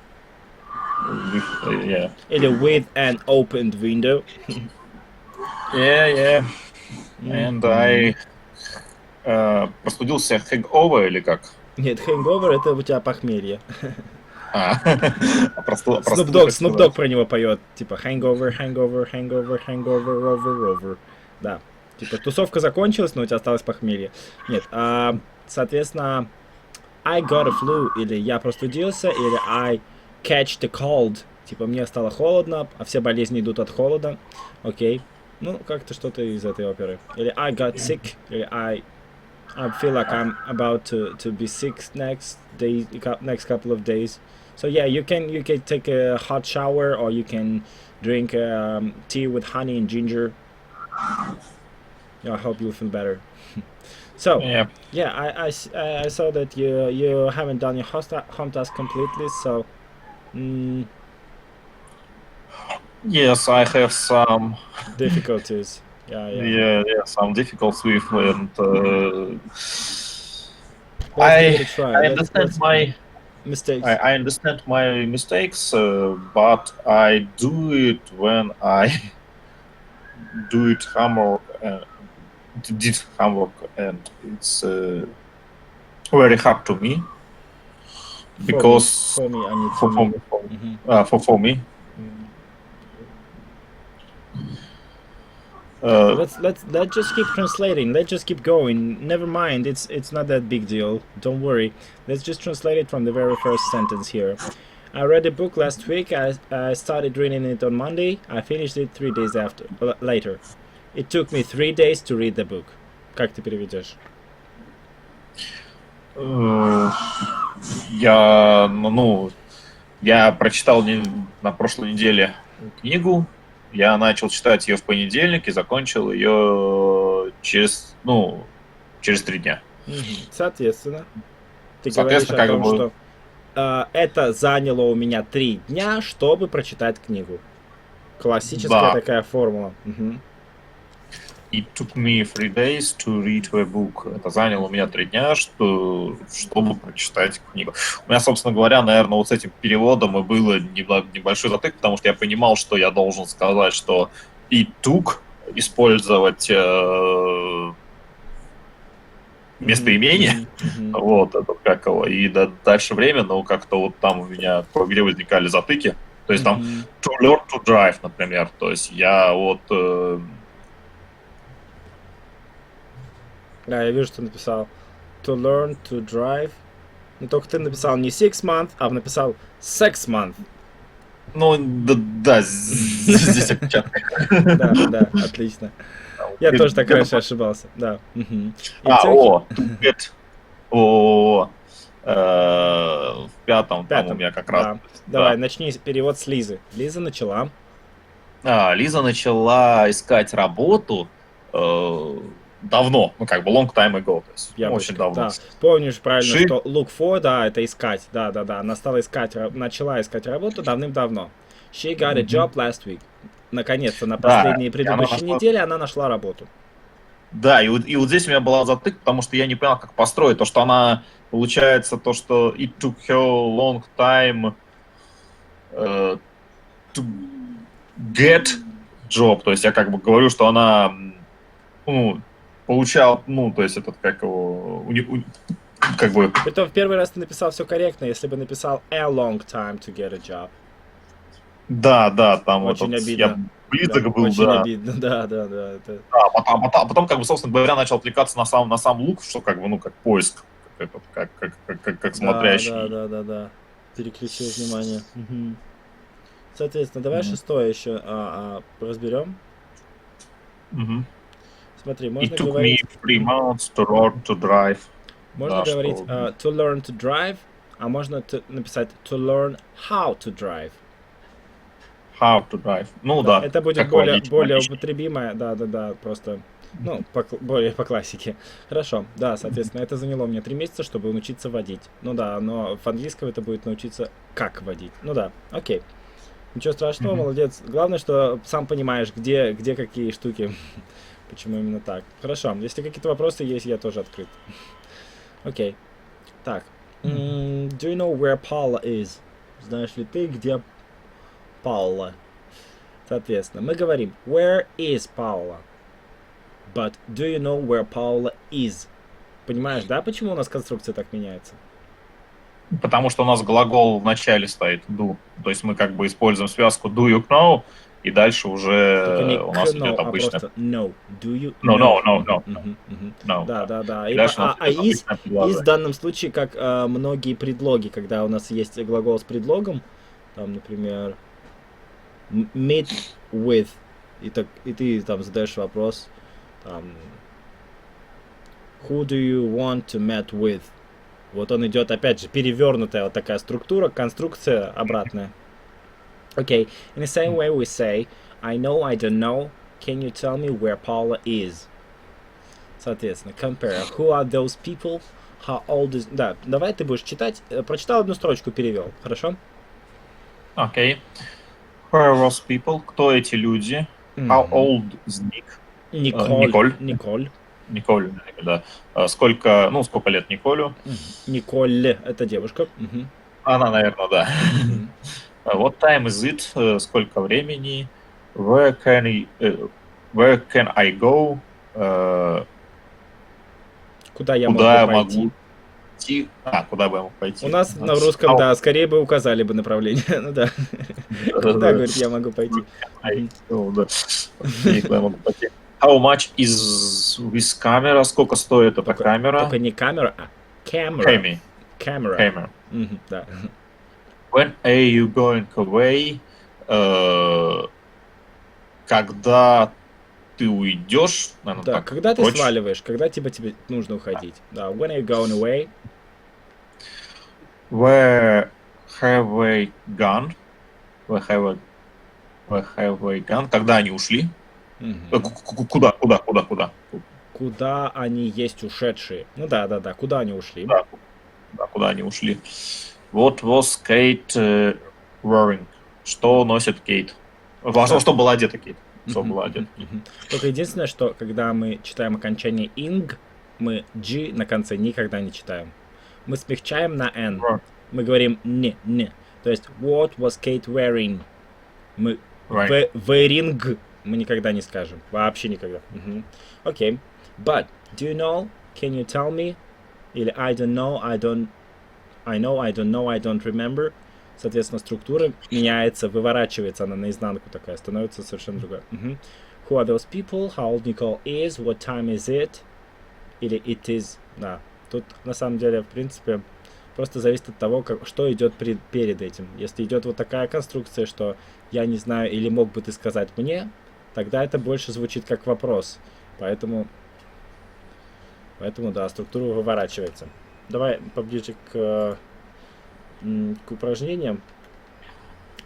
with yeah. Или with an opened window. Yeah. And I простудился hangover или как? Нет, hangover это у тебя похмелье. Snoop Dogg про него поет. Типа hangover. Да. Типа тусовка закончилась, но у тебя осталось похмелье. Нет. Соответственно, I got a flu, или я простудился, или I catch the cold. Типа мне стало холодно, а все болезни идут от холода. Окей. Ну, как-то что-то из этой оперы. Или I got sick, или I feel like I'm about to be sick next couple of days. So yeah, you can take a hot shower, or you can drink tea with honey and ginger. Yeah, I hope you'll feel better. So Yeah. I saw that you haven't done your home task completely. So Yes, I have some difficulties. Yeah. some difficulties with and Let's give it a try. I Let's understand my mistakes. I understand my mistakes, but I do it when I do it homework, did homework, and it's very hard to me because for me, I need for me, for me. Let's just keep translating. Let's just keep going. Never mind. It's not that big deal. Don't worry. Let's just translate it from the very first sentence here. I read a book last week. I started reading it on Monday. I finished it 3 days later. It took me 3 days to read the book. Как ты переведешь? Я прочитал на прошлой неделе книгу. Я начал читать ее в понедельник и закончил ее через 3 дня. Соответственно, ты говоришь о том, что это заняло у меня 3 дня, чтобы прочитать книгу. Классическая такая формула. It took me 3 days to read a book. Это заняло у меня 3 дня, чтобы прочитать книгу. У меня, собственно говоря, наверное, вот с этим переводом и было небольшой затык, потому что я понимал, что я должен сказать, что it took использовать местоимение, вот, это как его, и дальше время, но как-то вот там у меня где возникали затыки, то есть там to learn to drive, например, то есть я вот... Да, я вижу, что написал to learn to drive, но только ты написал не 6 months, а написал 6 months. Ну, да, здесь опечатка. Да, отлично. Я тоже так раньше ошибался, да. To get. В пятом там у меня как раз. Давай, начни перевод с Лизы. Лиза начала. Лиза начала искать работу давно, long time ago, то есть очень давно. Да. Помнишь правильно, что look for, да, это искать, да. Она начала искать работу давным-давно. She got a job last week. Наконец-то, на последней предыдущей неделе она нашла работу. Да, и вот здесь у меня была затык, потому что я не понял, как построить. То, что она, получается, то, что it took her long time to get job. То есть я как бы говорю, что она получал, то есть этот, как его, как бы... Притом в первый раз ты написал все корректно, если бы написал a long time to get a job. Да, там очень вот обидно. Я близок был, очень да. обидно, да. Это... А потом, как бы, собственно говоря, начал отвлекаться на сам лук, что как бы, как поиск, как смотрящий. Да. Переключил внимание. Соответственно, давай шестое еще разберем. Смотри, можно говорить... It took me 3 months to learn to drive. Можно говорить to learn to drive, а можно написать to learn how to drive. How to drive. Да. Это будет более употребимое, да, просто, более по классике. Хорошо, да, соответственно, это заняло мне 3 месяца, чтобы научиться водить. Но в английском это будет научиться как водить. Окей. Ничего страшного, молодец. Главное, что сам понимаешь, где какие штуки. Почему именно так. Хорошо, если какие-то вопросы есть, я тоже открыт. Окей. Так. Do you know where Paula is? Знаешь ли ты, где Паула? Соответственно, мы говорим where is Paula? But do you know where Paula is? Понимаешь, да, почему у нас конструкция так меняется? Потому что у нас глагол в начале стоит do. То есть мы как бы используем связку do you know, и дальше уже у нас идет обычно... А просто no. Do you No. Да. Is в данном случае, как многие предлоги, когда у нас есть глагол с предлогом, там, например, meet with, и ты там задаешь вопрос, там, who do you want to meet with? Вот он идет, опять же, перевернутая вот такая структура, конструкция обратная. Okay, in the same way we say, I know, I don't know, can you tell me where Paula is? Соответственно, compare. Who are those people? How old is... Да, давай ты будешь читать. Прочитал одну строчку, перевел. Хорошо? Окей. Who are those people? Кто эти люди? How old is Nick? Николь, да. Сколько лет Николю? Николь, это девушка. Она, наверное, да. What time is it? Сколько времени? Where can I go? Куда я могу пойти? Куда бы я мог пойти? У нас на русском, да, скорее бы указали бы направление. Ну да. Куда, говорит, я могу пойти? Куда я могу пойти? How much is this camera? Сколько стоит эта камера? Только не камера, а camera. Camera. Да. When are you going away? Когда ты уйдешь, наверное, Да, так, когда ты прочь. сваливаешь, когда тебе нужно уходить. Да, when are you going away? Where have they gone? Where have they gone? Когда они ушли? Мгм. Куда? Куда они есть ушедшие? Ну да, куда они ушли? Да, куда они ушли? What was Kate wearing? Что носит Кейт? Во что была одета Кейт? Что была одета Кейт? Только единственное, что когда мы читаем окончание ing, мы G на конце никогда не читаем. Мы смягчаем на N. Мы говорим не. То есть, what was Kate wearing? Мы Right. wearing мы никогда не скажем. Вообще никогда. Окей. But, do you know? Can you tell me? Или I don't know, I don't know, I don't remember. Соответственно, структура меняется, выворачивается она наизнанку такая, становится совершенно другая. Who are those people? How old Nicole is? What time is it? Или it is. Да. Тут на самом деле, в принципе, просто зависит от того, что идет перед этим. Если идет вот такая конструкция, что я не знаю, или мог бы ты сказать мне, тогда это больше звучит как вопрос. Поэтому да, структура выворачивается. Давай поближе к упражнениям.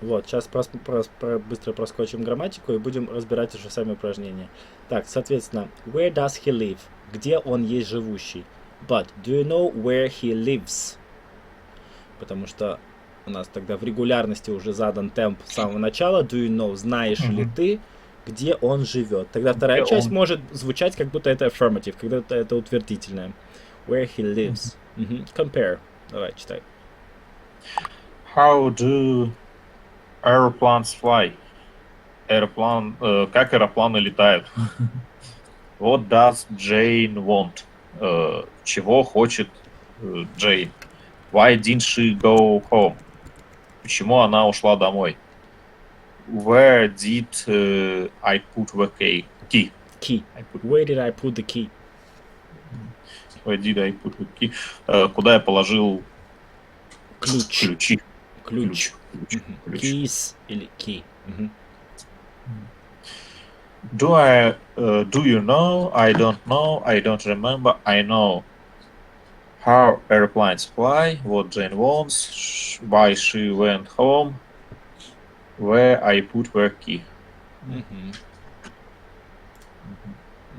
Вот, сейчас быстро проскочим грамматику и будем разбирать уже сами упражнения. Так, соответственно, where does he live? Где он есть живущий? But, do you know where he lives? Потому что у нас тогда в регулярности уже задан темп с самого начала. Do you know? Знаешь ли ты, где он живет? Тогда вторая часть может звучать, как будто это affirmative, когда это утвердительное. Where he lives. Compare. Давай, читай. How do airplanes fly? Как аэропланы летают? What does Jane want? Чего хочет Джейн? Why didn't she go home? Почему она ушла домой? Where did I put the key? Key. Where did I put the key? Where did I put the key? Куда я положил ключи? Ключ. Keys или key. Do you know? I don't know. I don't remember. I know. How airplanes fly. What Jane wants. Why she went home. Where I put her key.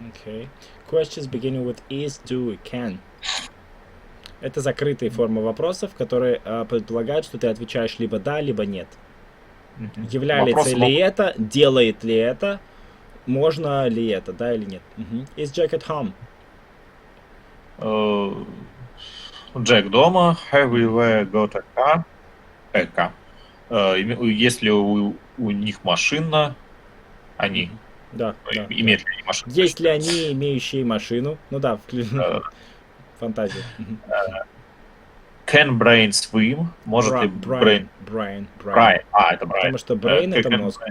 Okay. Questions beginning with is, do, can. Это закрытые формы вопросов, которые предполагают, что ты отвечаешь либо да, либо нет. Является ли это, делает ли это, можно ли это, да или нет. Is Jack at home? Джек дома. Have we got a car? Если у них машина, они. Да. Имеют ли они машину? Есть ли они, имеющие машину? Ну да, фантазия. Can brain swim? Может ли Брайан. Это Брайан. Потому что brain это мозг.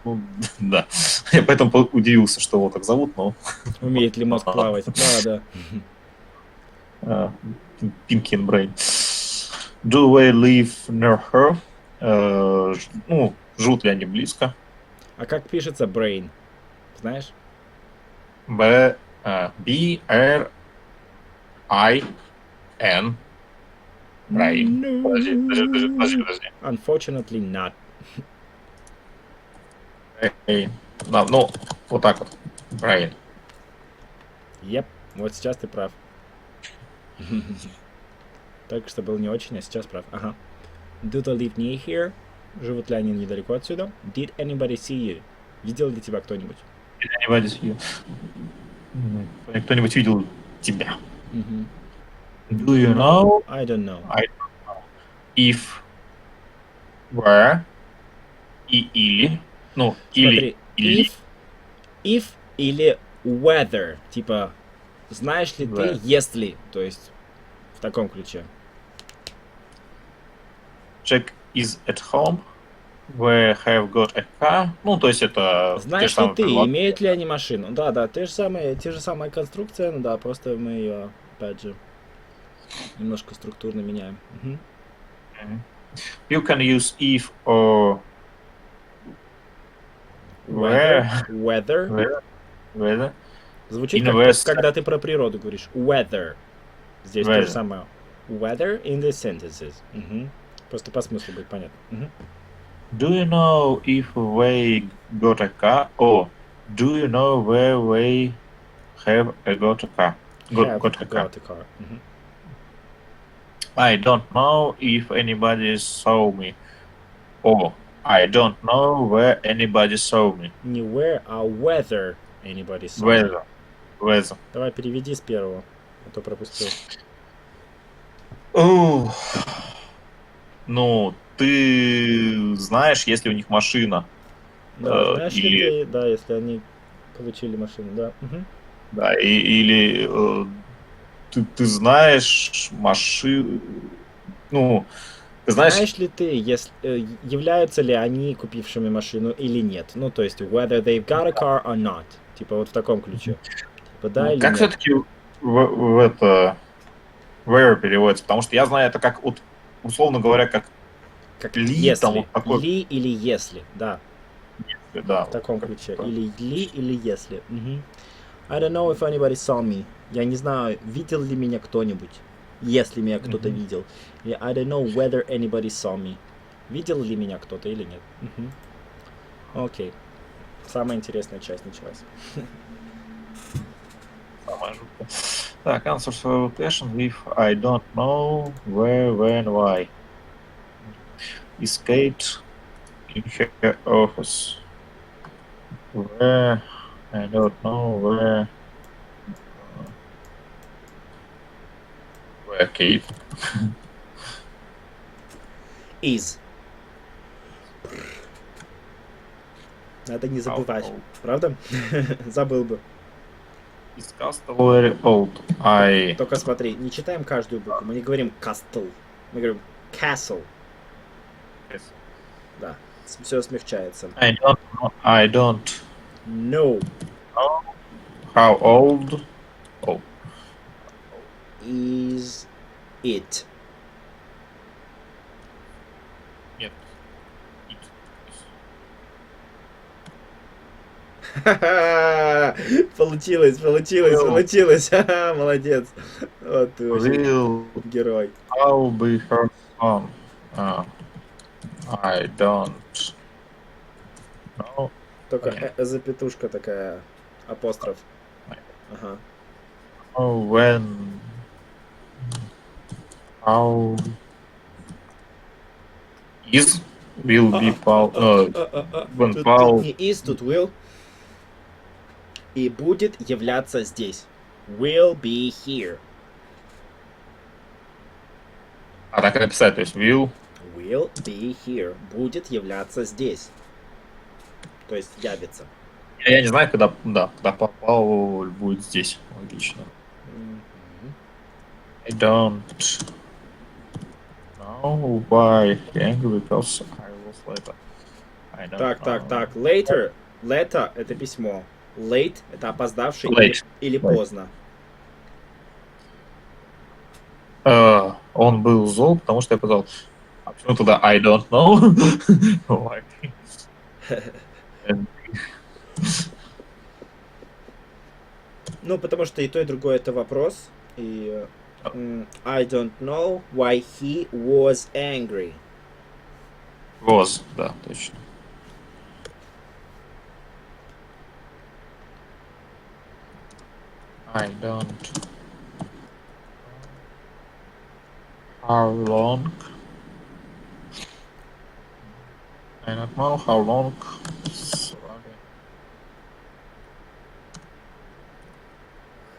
Ну, да. Я поэтому удивился, что его так зовут, но... Умеет ли мозг плавать? Да. Pinky and Brain. Do they live near her? Живут ли они близко? А как пишется brain? Знаешь? B-R-I-N. Brain. Подожди. Unfortunately not. Вот так вот. Brain. Yep, вот сейчас ты прав. Только что был не очень, а сейчас прав. Ага. Do they live near here? Живут ли они недалеко отсюда? Did anybody see you? Видел ли тебя кто-нибудь? Кто-нибудь видел тебя? Do you know? I don't know. If, where, или. Смотри, if или whether. Типа, знаешь ли ты, если. То есть, в таком ключе. Jack is at home. We have got a car. То есть это... Знаешь ли ты, имеют ли они машину? Да, те же самая конструкция, просто мы ее, опять же, немножко структурно меняем. You can use if or Weather. where. Weather. Where. Звучит как Invest. когда ты про природу говоришь. Weather. Здесь то же Weather. самое. Weather in the sentences. Мгм. Просто по смыслу будет понятно. Мгм. Do you know if they got a car? Or do you know where they have got a car? Have Got a car. got a car. Мгм. I don't know if anybody saw me. Or I don't know where anybody saw me. Не where, а whether anybody saw. Whether. Давай переведи с первого, а то пропустил. Ух. Ну, ты знаешь, если у них машина. Да, знаешь ли Или, ты, да, если они получили машину, да. Мгм. да, или ты знаешь машину. Ну, ты знаешь, Знаешь ли ты, являются ли они купившими машину или нет? Ну, то есть, whether they've got a car or not. Типа вот в таком ключе. Типа да или как нет. все-таки в это where переводится? Потому что я знаю это как, вот, условно говоря, как Как ли, там если. вот такой, Ли или если, да. да. В таком как- ключе. Или ли, или если. Мгм. I don't know if anybody saw me. Я не знаю, видел ли меня кто-нибудь. Если меня кто-то Мгм. видел. Или I don't know whether anybody saw me. Видел ли меня кто-то или нет. Мгм. Окей. Самая интересная часть началась. Самое жуткое. Так, answer for question if I don't know where, when, why. Is Kate in her office? Where? I don't know where. Where Kate? Is. Надо не забывать. How old? Правда? Забыл бы. Is Castle very old? I Только смотри, не читаем каждую букву. Мы не говорим castle. Мы говорим castle. Да. Все смягчается. I don't know. I don't No. know how old. Oh, Is it. нет. Получилось, получилось. Ха-ха, молодец. Вот ты вообще Will герой. how be her son? Uh, I don't know. Только Понятно. запятушка такая, апостроф. Ага. When how is will be Paul when Тут Paul не is, тут will. И будет являться здесь. Will be here. а так и написать, то есть will Will be here. Будет являться здесь. То есть явится. я не знаю, когда когда Paul будет здесь. Логично. I don't know why angry because I was later. I don't know. Так. Later. Later — это письмо. Late — это опоздавший Late. или Late. поздно. Он был зол, потому что я сказал, а почему тогда I don't know? Why? Ну, потому что и то, и другое — это вопрос. И I don't know why he was angry. Was, да, точно. I don't how long. I don't know how long.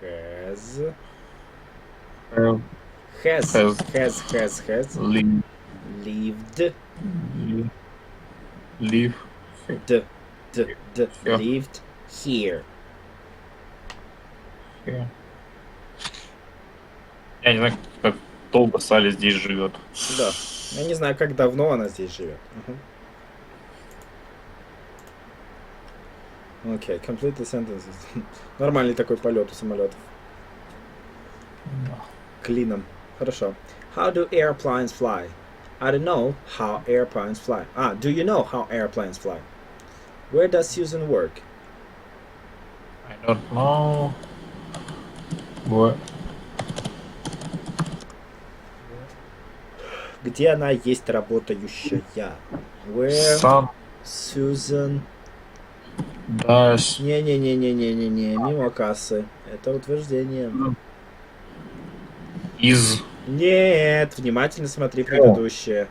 Has. Have Has. lived Lived. here. Yeah. Lived here. Я не знаю, как долго Салли здесь живет. Да. Я не знаю, как давно она здесь живет. Окей, complete the sentences. Нормальный такой полет у самолетов. Клином. Хорошо. How do airplanes fly? I don't know how airplanes fly. Do you know how airplanes fly? Where does Susan work? I don't know. Where? Где она есть работающая? Where Sun Susan... does Не-не-не-не-не-не-не, мимо кассы. Это утверждение. is. Нет, внимательно смотри предыдущее.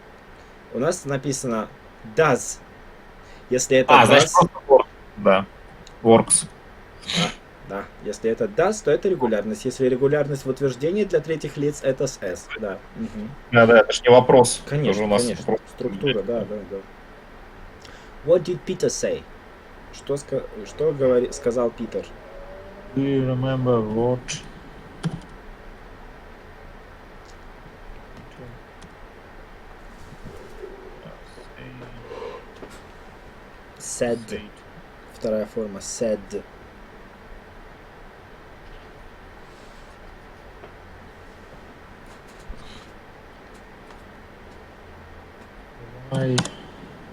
У нас написано does. Если это Значит does... просто work. Да. Works. Да. Если это does, то это регулярность. Если регулярность в утверждении для третьих лиц, это с s. Да. Угу. Да, это же не вопрос. Это Конечно, же у нас конечно. вопрос. Структура, да. What did Peter say? Что сказал Питер? Do you remember what? Said. Вторая форма. Said. Why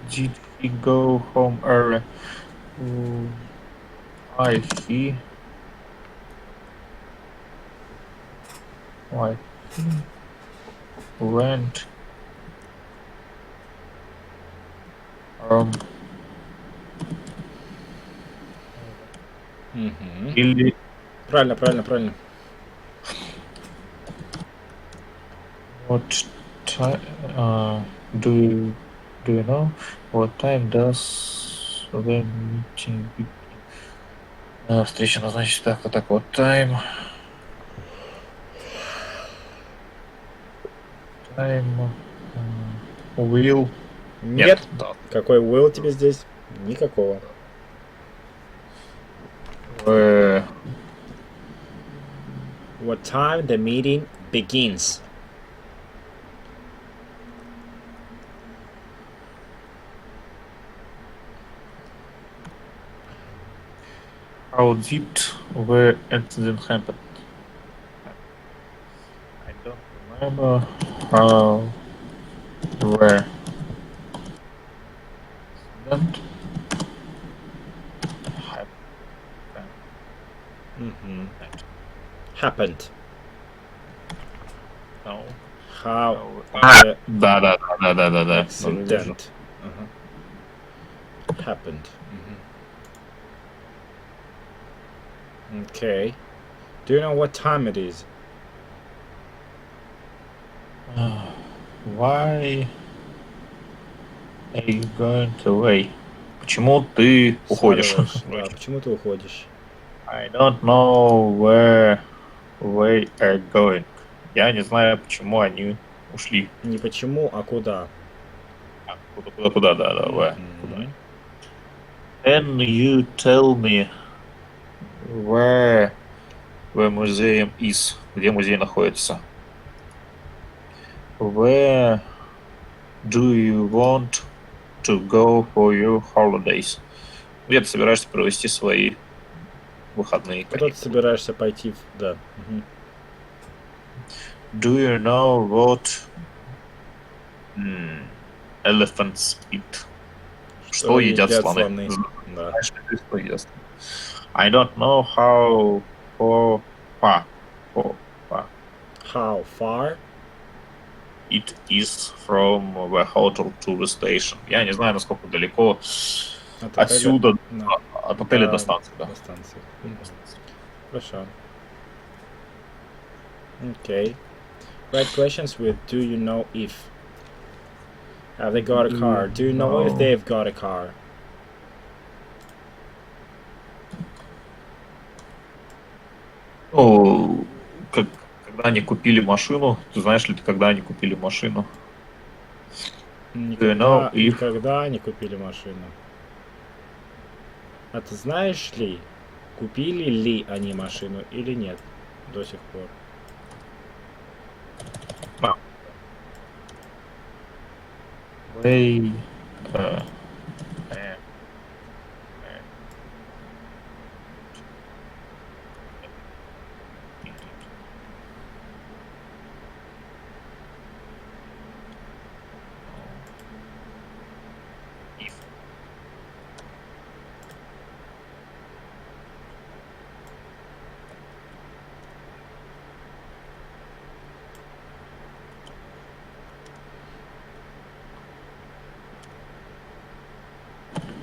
did he go home early? Why he went или Правильно. what time do you know what time does the meeting begin? Встреча назначена так вот time will Нет. да. Какой will тебе здесь? Никакого. What time the meeting begins? How did the incident happen? I don't remember how the incident Happened. No. How Да. the accident happened. Okay. Do you know what time it is? Why are you going away? Почему ты уходишь? Сваливаешь. Да, почему ты уходишь? I don't know where they are going. Я не знаю, почему они ушли. Не почему, а куда. Куда, да, where. Куда. Can you tell me where the museum is? Где музей находится? Where do you want to go for your holidays? Где ты собираешься провести свои выходные Куда ты каникулы? собираешься пойти? Да. Do you know what elephants eat? Что едят слоны? Да. Знаешь ли ты, что едят? I don't know how far How far? it is from the hotel to the station. Я не знаю, насколько далеко отсюда от отеля до станции. Да. До станции. Хорошо. Okay. Write questions with do you know if. Have they got a car? Do you know if they've got a car? Ну, когда они купили машину, ты знаешь ли ты, когда они купили машину? Никогда не купили машину. А ты знаешь ли, купили ли они машину или нет до сих пор? They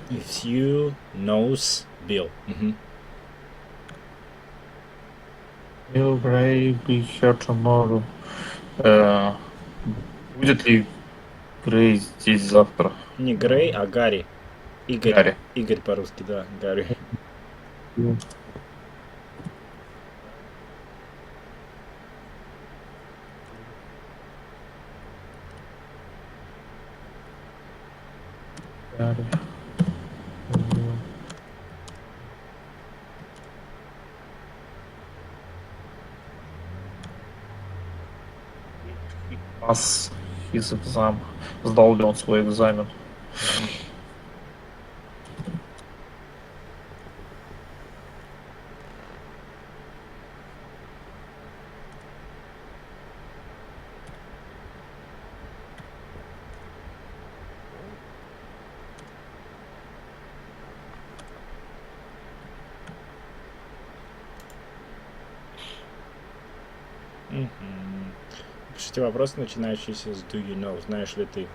If you knows Bill. Will Gray be here tomorrow? Будет ли Грей здесь завтра? Не Грей, а Гарри. Игорь. Гарри. Игорь по-русски, да, Гарри. Гарри. Pass his exam. Сдал ли он свой экзамен? Пишите вопросы, начинающиеся с do you know. Знаешь ли ты?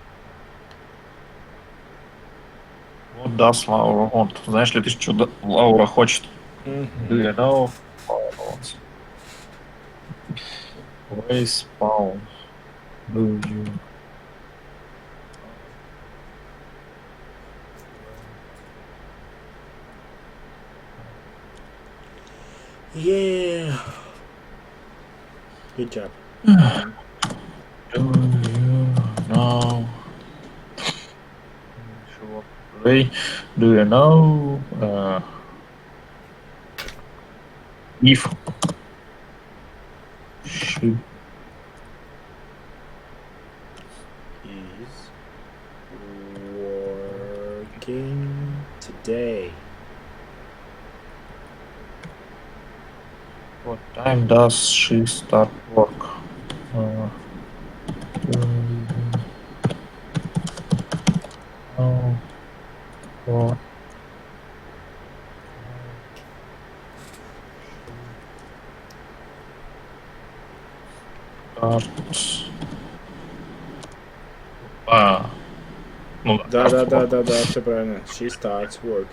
What does Laura want? Знаешь ли ты, что Лаура хочет? Do you know? Where is Paul? Do you? Yeah. Good job. Do you know? Ray, do you know if she Is working today. what time does she start work? Do you know what starts? Ну Да, кажется, да, все правильно. She starts work.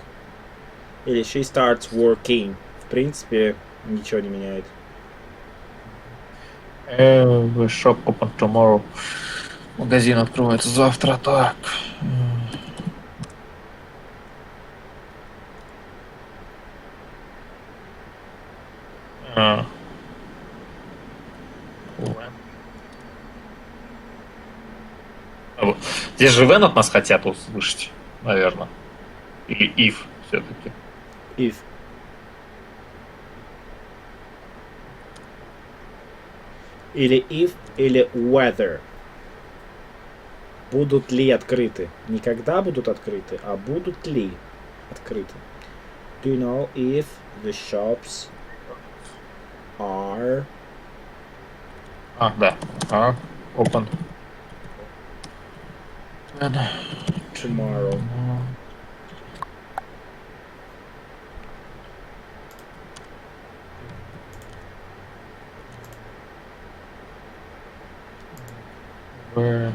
Или she starts working. В принципе, ничего не меняет. the shop open tomorrow. Магазин открывается завтра, так. Здесь же Вен от нас хотят услышать, наверное. Или if все-таки. If. Или if, или whether. Будут ли открыты? Не когда будут открыты, а будут ли открыты. Do you know if the shops are Да. Open. tomorrow? Where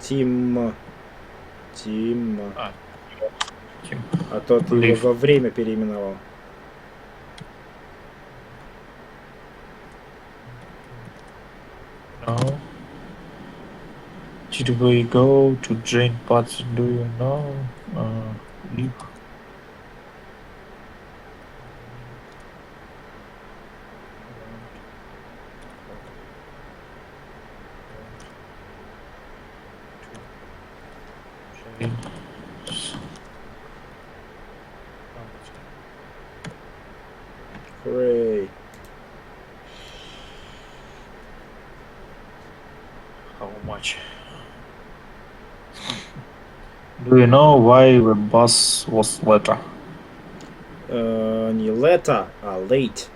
Тим. Тим. А то ты его во время переименовал. No. Did we go to Jane Potts? Do you know? If Hooray. How much? Do you know why the bus was later? Не лето, а late.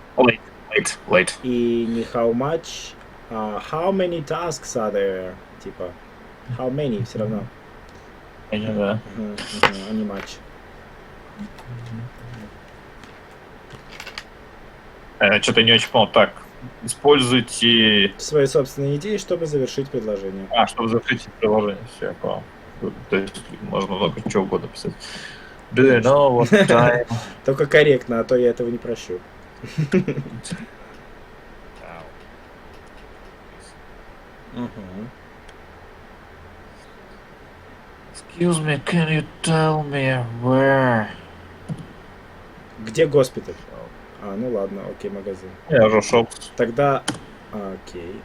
Late. И не how much, а how many tasks are there? Типа, how many все равно. Да. А не much. Что-то не очень понял. Так, используйте... Свои собственные идеи, чтобы завершить предложение. Чтобы закрыть приложение. Все, я понял. То есть можно много чего угодно писать. Do you know what time? Только корректно, а то я этого не прощу. Excuse me, can you tell me where? Где госпиталь? Ну ладно, окей, магазин. Я уже shops. Тогда... окей.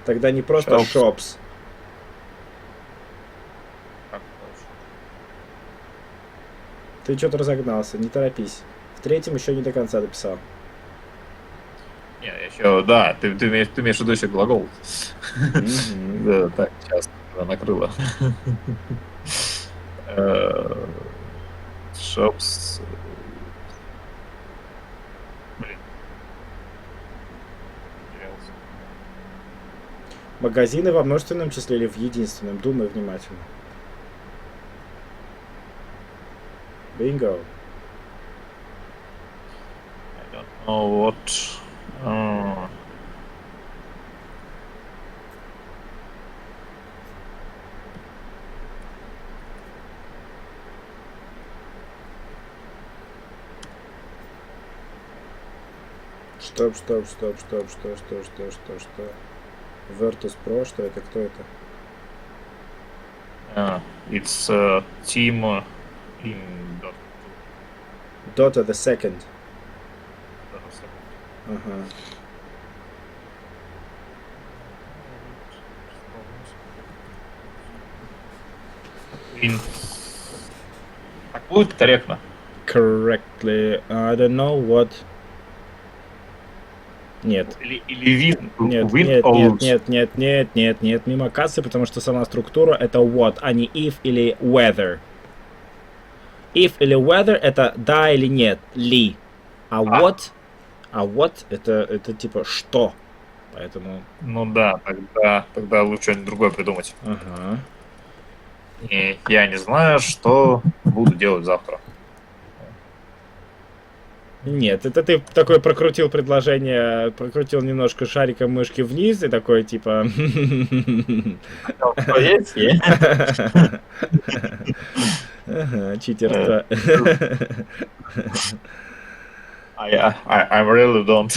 Тогда не просто Shops. shops. Ты что-то разогнался, не торопись. В третьем еще не до конца дописал. Не, еще, да, ты имеешь в виду еще глагол. Да, так, сейчас накрыло. Shops. Блин. Магазины во множественном числе или в единственном? Думай внимательно. Bingo. I don't know what. Стоп. Virtus Pro, что это? Кто это? It's team in Dota the second. Ага. Так будет корректно. Correctly. I don't know what. Нет. Или win, Нет, or lose. нет, мимо кассы, потому что сама структура это what, а не if или whether. If или whether это да или нет, ли. А what это типа что. Поэтому... Ну да, тогда лучше что-нибудь другое придумать. Ага. И я не знаю, что буду делать завтра. Нет, это ты такой прокрутил предложение, прокрутил немножко шариком мышки вниз и такой типа... Ага, читерство. I really don't.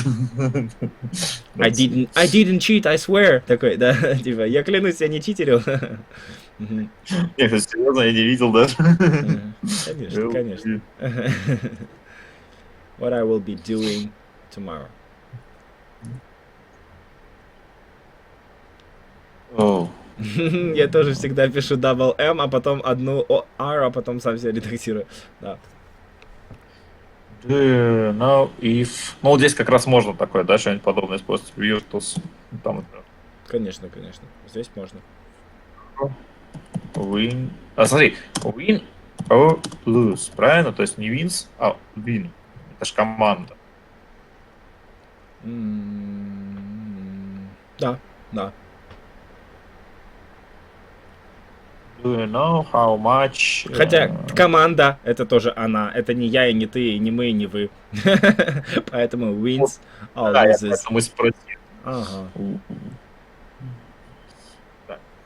I didn't cheat, I swear. Такой, да, типа, я клянусь, я не читерил. Нет, серьезно, я не видел даже. Конечно. What I will be doing tomorrow. Oh. Я тоже всегда пишу double M, а потом одну R, а потом сам себя редактирую. Да. Do you know if... Ну, вот здесь как раз можно такое, да, что-нибудь подобное использовать. Virtus. Там это... Конечно. Здесь можно. Win. Смотри. Win or lose. Правильно? То есть не wins, а win. Это же команда. Да. Do you know how much... Хотя команда это тоже она. Это не я, и не ты, и не мы, и не вы. Поэтому wins or Да, loses. мы спросили. Ага.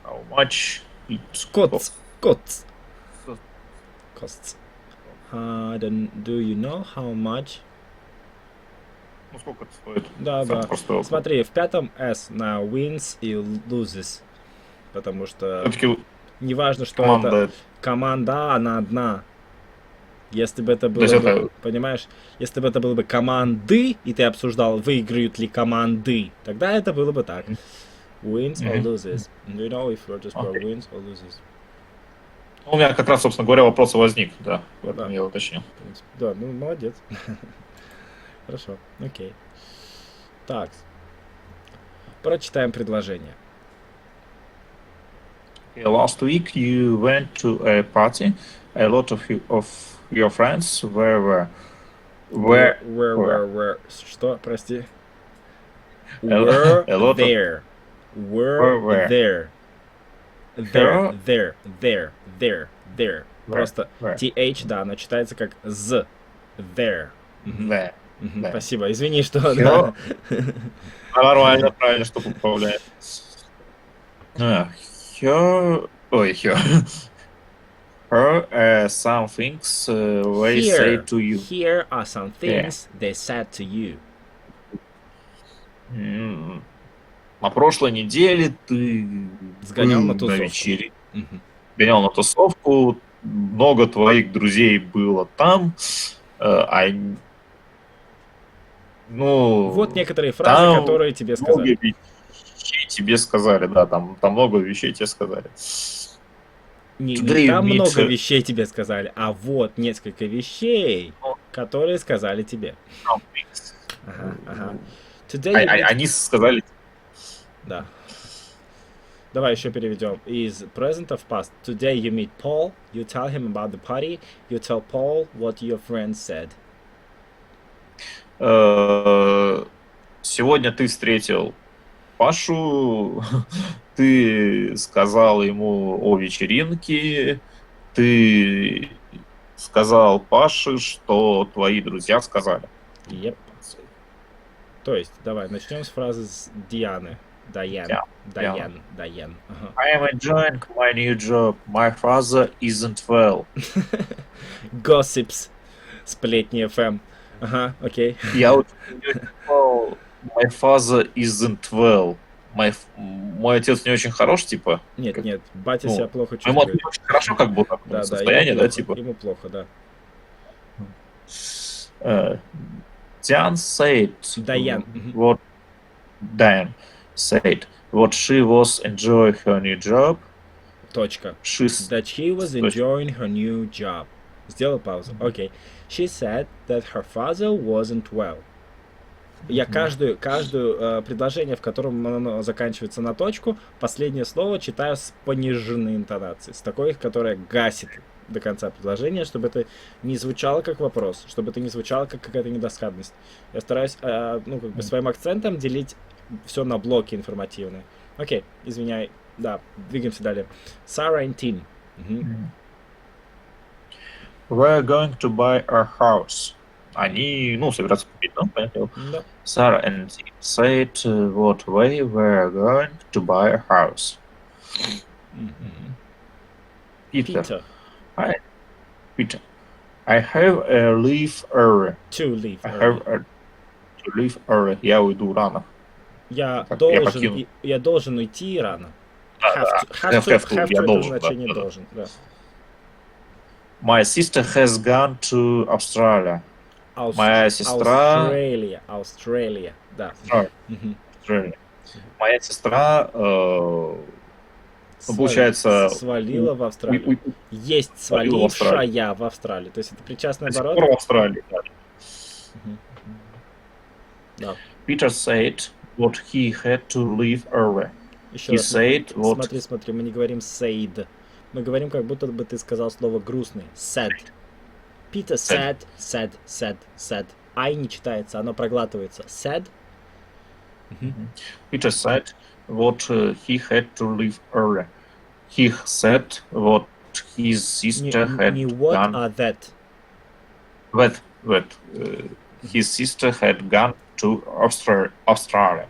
How much it Costs. Do you know how much? Ну, сколько это стоит? Да. Просто... Смотри, в пятом S на wins и loses. Потому что Все-таки неважно, что команда... это команда, она одна. Если бы это было бы, это... понимаешь, если бы это было бы команды, и ты обсуждал, выиграют ли команды, тогда это было бы так. Wins or loses. Do you know if Virtus Pro wins or loses? У меня как раз, собственно говоря, вопрос возник, да, в этом я уточнил. Да, ну молодец. Хорошо, окей. Так. Прочитаем предложение. Last week you went to a party. A lot of your friends were Что, прости? A Were lot of- there. Were there. There. Просто where. TH, да, оно читается как Z. There. There. Да. Спасибо. Извини, что... Her. Да. Нормально, правильно, что поправляет. Her. Ой, her. Her some things they say to you. Here are some Yeah. things they said to you. На прошлой неделе ты Сгонял был на тусовку. вечере... Мгм. Гонял на тусовку, много твоих друзей было там, ну... Вот некоторые фразы, там которые тебе много сказали. вещей тебе сказали, да, там много вещей тебе сказали. Не Today you там meet, много вещей тебе сказали, а вот несколько вещей, которые сказали тебе. some things. Ага. Today you meet... Они сказали... Да. Давай еще переведем из present of past. Today you meet Paul, you tell him about the party, you tell Paul what your friend said. Сегодня ты встретил Пашу, ты сказал ему о вечеринке, ты сказал Паше, что твои друзья сказали. Yep. То есть, давай, начнем с фразы с Дианы. Даян. Ага. I am enjoying my new job. My father isn't well. Gossips. Сплетни FM. Ага, окей. Я вот my father isn't well. Мой отец не очень хорош, типа. Нет, батя ну, себя плохо Моему чувствует. отцу очень хорошо, как будто Да, состояние, ему да, плохо, типа. ему плохо, да. Diane said Даян. what Diane said what she was enjoying her new job. Точка. She's That she was enjoying her new job. Сделал паузу. Окей. She said that her father wasn't well. Я каждую предложение, в котором оно заканчивается на точку, последнее слово читаю с пониженной интонацией, с такой, которая гасит до конца предложения, чтобы это не звучало как вопрос, чтобы это не звучало как какая-то недосказанность. Я стараюсь, своим акцентом делить все на блоки информативные. Окей, извиняй. Да, двигаемся далее. Sarah and Tim. We're going to buy a house. Они, собираются купить дом, понятно? Да. Sarah and Tim said what way we're going to buy a house. Peter. Peter. I have a leave early. To leave I early. have to leave early. Я уйду рано. Я покину. должен уйти рано. Да, Have to, я это должен, значение да. должен, да. My sister has gone to Australia. Моя сестра... Australia, да. Australia. Моя сестра, получается... Свалила в Австралию. Есть свалившая в Австралию. То есть это причастный оборот. в Австралии, да. Да. Peter said what he had to leave early. Еще He раз. said what... Смотри, мы не говорим said. Мы говорим, как будто бы ты сказал слово грустный. Said. Peter said. I не читается, оно проглатывается. Said. Peter said what he had to leave early. He said what his sister had Не what, gone... а that. His sister had gone to Australia.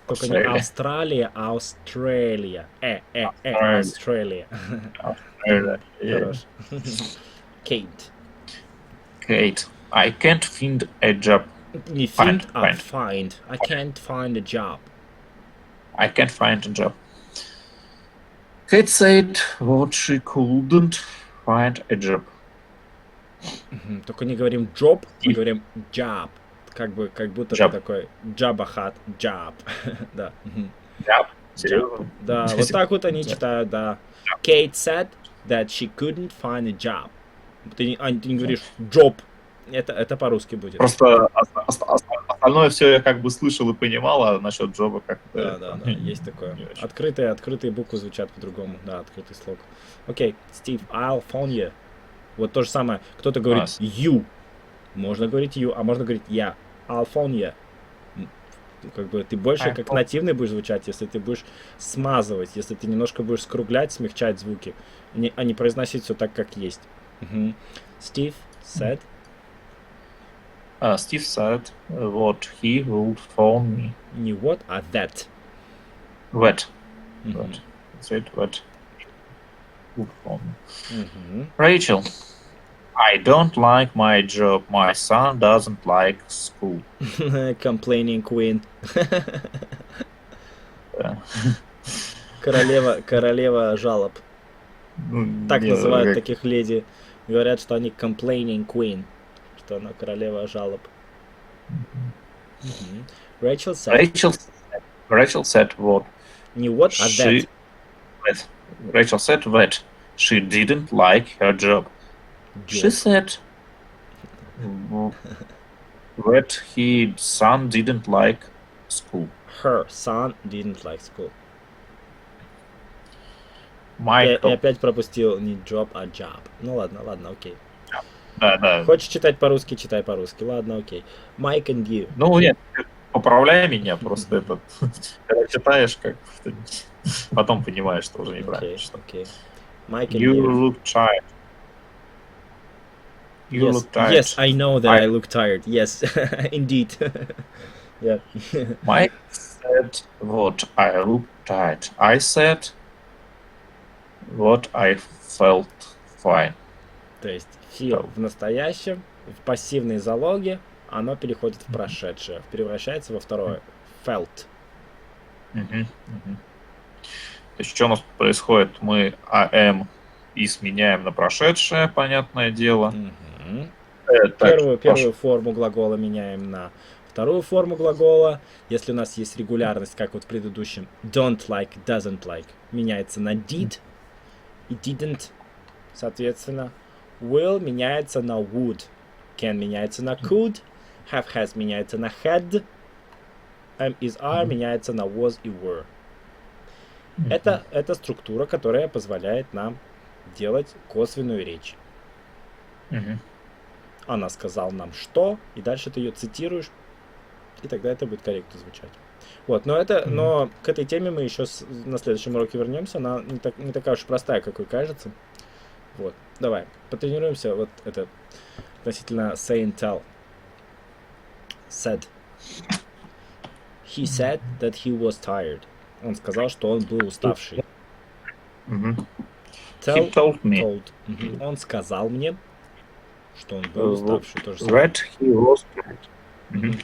Только не Австралия, а Australia. Australia. Хорош. Kate, I can't find a job. Не find, а find. I can't find a job. I can't find a job. Kate said what she couldn't find a job. Только не говорим job, мы говорим job. Как будто Job. ты такой джабахат, job. Да. Job? Серьезно? Да, вот так вот они читают, да. Kate said that she couldn't find a job. Ты не говоришь job. Это по-русски будет. Просто остальное все я как бы слышал и понимал, а насчет джоба как-то... Да, есть такое. Открытые буквы звучат по-другому. Да, открытый слог. Окей, Стив, I'll phone you. Вот то же самое. Кто-то говорит you. Можно говорить you, а можно говорить я. I'll phone you. Как бы ты больше как нативный будешь звучать, если ты будешь смазывать, если ты немножко будешь скруглять, смягчать звуки, а не произносить все так, как есть. Steve said... Steve said what he would phone me. Не what, а that. That. Мгм. That. Said that he would phone me. Мгм. Rachel, I don't like my job. My son doesn't like school. Complaining queen. Да. Королева жалоб. Так Не, называют как- таких леди. Говорят, что они complaining queen. Что она королева жалоб. Мгм. Rachel said. Rachel said what Не what, а that. Rachel said that she didn't like her job. She Job. said that his son didn't like school. Her son didn't like school. И Michael. опять пропустил не job, а job. Ну ладно, окей. Да. Хочешь читать по-русски, читай по-русски. Ладно, окей. Mike and you. Ну, нет, поправляй меня, просто этот, когда читаешь, как потом понимаешь, что уже неправильно Окей, читал. окей. Mike and You you. look tired. You Yes, look tired. yes, I know that I look tired. Yes, indeed. Yeah. Mike said what I look tired. I said what I felt fine. То есть feel в настоящем, в пассивной залоге, оно переходит в прошедшее, превращается во второе. Felt. Мгм. То есть, что у нас происходит? Мы am и сменяем на прошедшее, понятное дело. Мгм. Так, Первую форму глагола меняем на вторую форму глагола. Если у нас есть регулярность, как вот в предыдущем, don't like, doesn't like, меняется на did и didn't, соответственно. Will меняется на would, can меняется на could, have has меняется на had, am is are меняется на was и were. Это структура, которая позволяет нам делать косвенную речь. Мгм. Она сказала нам что, и дальше ты ее цитируешь, и тогда это будет корректно звучать. Вот, но к этой теме мы еще на следующем уроке вернемся. Она не такая уж простая, как ей кажется. Вот, давай, потренируемся. Вот это относительно say and tell. Said. He said that he was tired. Он сказал, что он был уставший. Мгм. Tell, He told me told. Мгм. Он сказал мне, что он был уставший. То же самое. that he was tired. Мгм.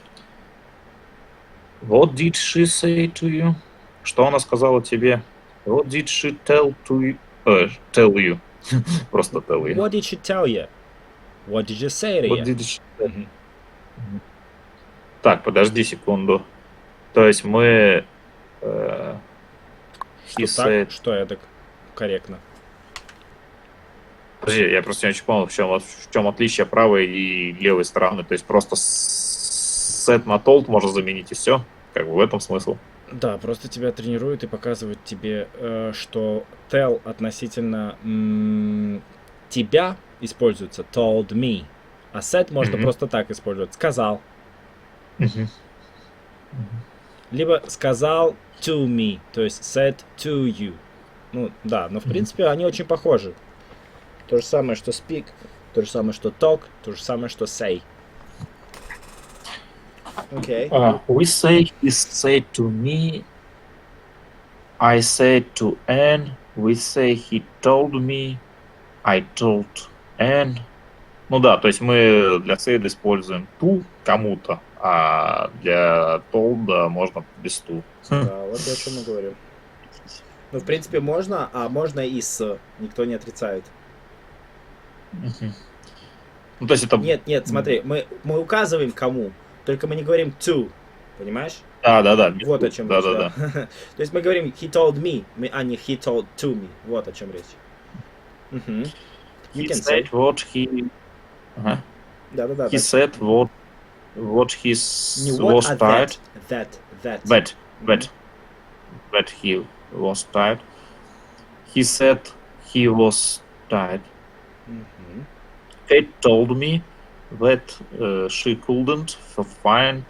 What did she say to you? Что она сказала тебе? What did she tell you? Просто tell you. What did she tell you? What did you say to What you? did she tell? Мгм. Так, подожди секунду. То есть мы... he Что said... так, что это корректно. Подожди, я просто не очень понял, в чем отличие правой и левой стороны. То есть просто set на told можно заменить и все. Как бы в этом смысл. Да, просто тебя тренируют и показывают тебе, что tell относительно тебя используется told me, а said можно Мгм. просто так использовать. Сказал. Мгм. Либо сказал to me, то есть said to you. Ну, да, но в принципе они очень похожи. То же самое, что speak, то же самое, что talk, то же самое, что say. Окей. We say he said to me. I said to Anne. We say he told me. I told Anne. Ну да, то есть мы для said используем to кому-то, а для told можно без to. Да, вот о чем мы говорим. Ну, в принципе, можно, а можно и с. Никто не отрицает. Мгм. Ну, то есть это... Нет, смотри, мы указываем кому, только мы не говорим to, понимаешь? Да. без Вот to. о чем Да. речь, да. То есть мы говорим he told me, а не he told to me. Вот о чем речь. Мгм. You He can said say. what he... Ага. Да. He said what he Не was what, а tired. that. That he was tired. He said he was tired. Мгм. Kate told me that she couldn't find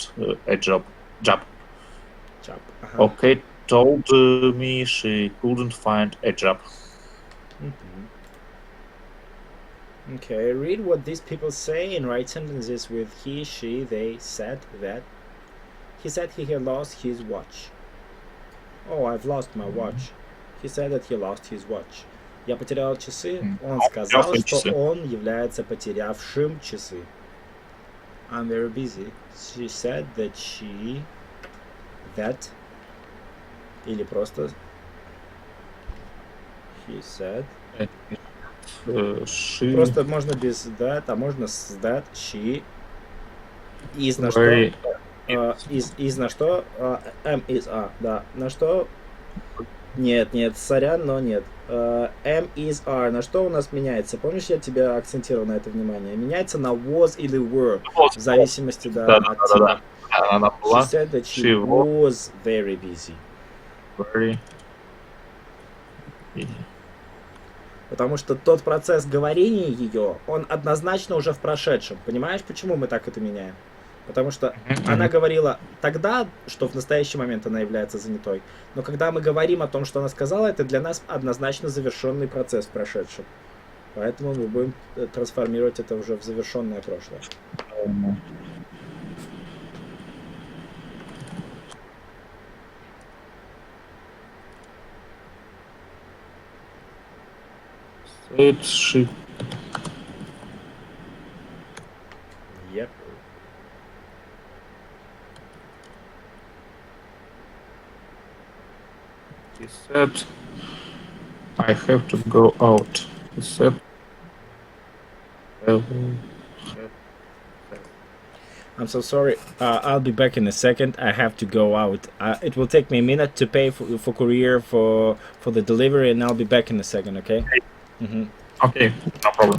a job. Job. Ага. Or Kate told me she couldn't find a job. Мгм. Okay, read what these people say and write sentences with he, she, they, said, that. He said he had lost his watch. Oh, I've lost my watch. He said that he lost his watch. Я потерял часы. Он сказал, что он является потерявшим часы. I'm very busy. She said that she... That... Или просто... He said... She Просто можно без that, а можно с that. She... Is на very что? Is на что? M is да. На что? Нет, сорян, но нет. M is are. На что у нас меняется? Помнишь, я тебя акцентировал на это внимание? Меняется на was или were. В зависимости, да, от типа. Она She была said that she she was very busy. very Потому что тот процесс говорения ее, он однозначно уже в прошедшем. Понимаешь, почему мы так это меняем? Потому что она говорила тогда, что в настоящий момент она является занятой. Но когда мы говорим о том, что она сказала, это для нас однозначно завершенный процесс в прошедшем. Поэтому мы будем трансформировать это уже в завершенное прошлое. said she Yep. he said I have to go out. He said I will I'm so sorry. I'll be back in a second. I have to go out. It will take me a minute to pay for courier for the delivery, and I'll be back in a second. Okay. Mm-hmm. Okay, no problem.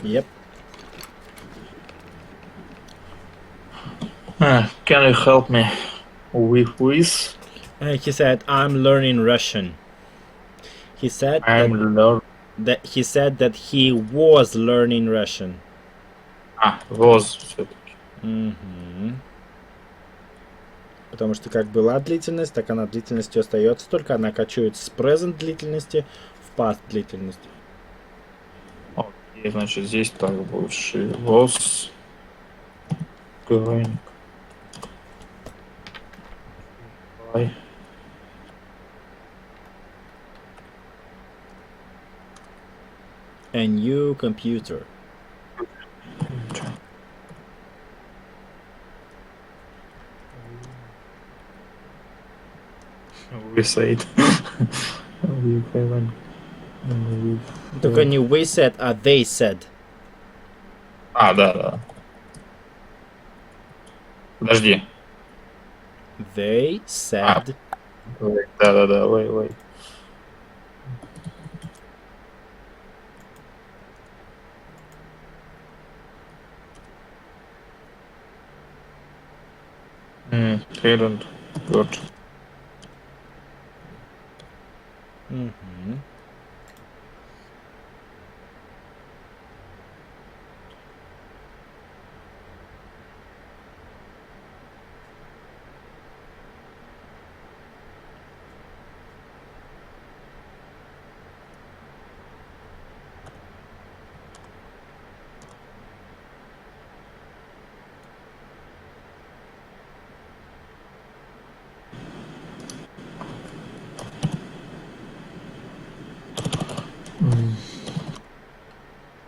Yep. Can you help me with this? He said, "I'm learning Russian." He said I'm learning. he said that he was learning Russian. Was все-таки. Мгм. Потому что как была длительность, так она длительностью остается, только она качует с present длительности в past длительность. Окей, значит, здесь так будет. She was going by A new computer. we said we haven't Только не we said, а they said. да. Подожди. They said. Да, wait. Hadn't got. Мгм.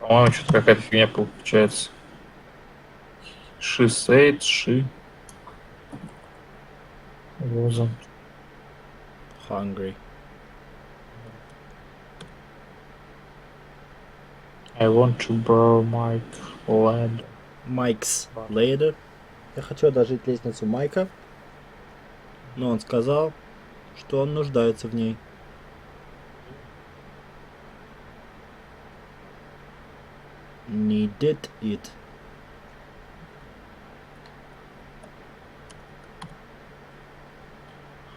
По-моему, что-то какая-то фигня получается. She said she wasn't. Hungry. I want to borrow my ladder. Mike's ladder. Я хочу одолжить лестницу Майка. Но он сказал, что он нуждается в ней. Needed it.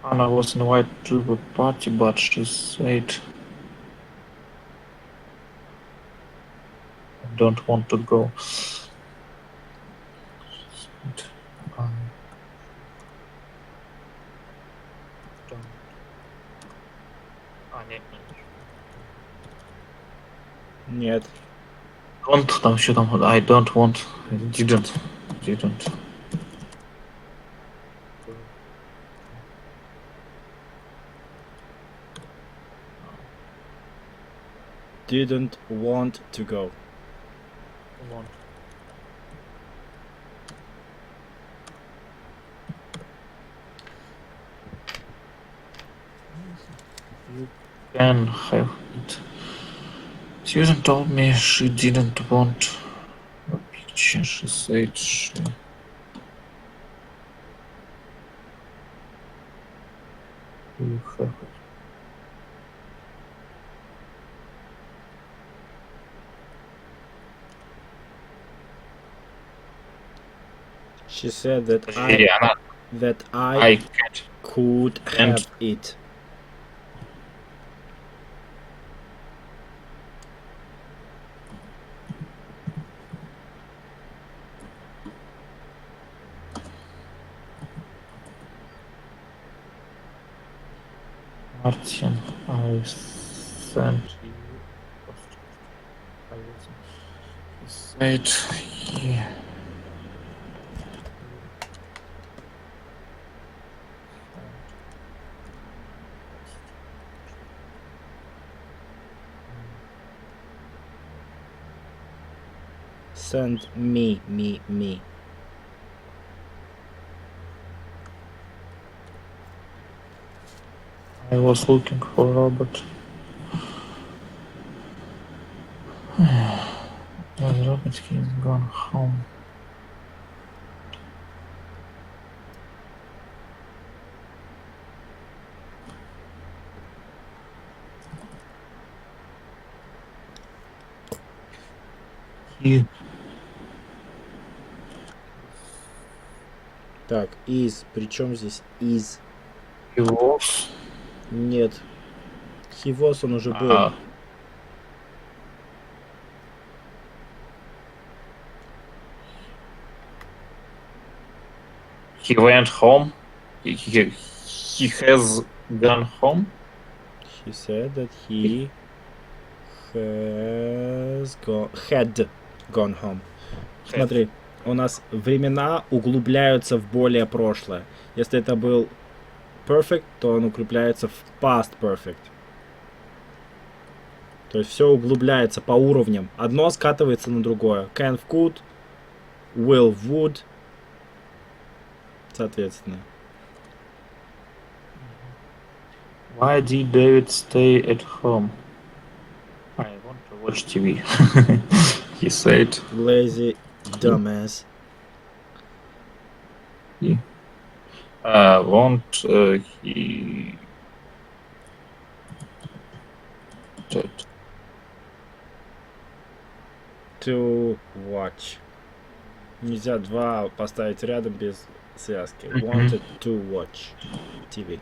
Hannah was invited to the party, but she said, I don't want to go. Нет. Don't, там еще там, I don't want, didn't. Didn't want to go. You can have it. Susan told me she didn't want a picture. She said she... You have it. She said that Подожди, она... I can't. could have it. Martin, I sent you. He said, yeah. Send me. I was looking for Robert. Robert, he's gone home. He Так, is. Причем здесь is? was. Нет. He was, он уже был. Uh, he went home. He has gone home. He said that he had gone home. Смотри, у нас времена углубляются в более прошлое. Если это был perfect, то он укрепляется в past perfect. То есть все углубляется по уровням. Одно скатывается на другое. Can в could, will в would. Соответственно. Why did David stay at home? I want to watch TV. He said. Lazy dumbass. He did. To watch. Нельзя два поставить рядом без связки. Wanted to watch TV.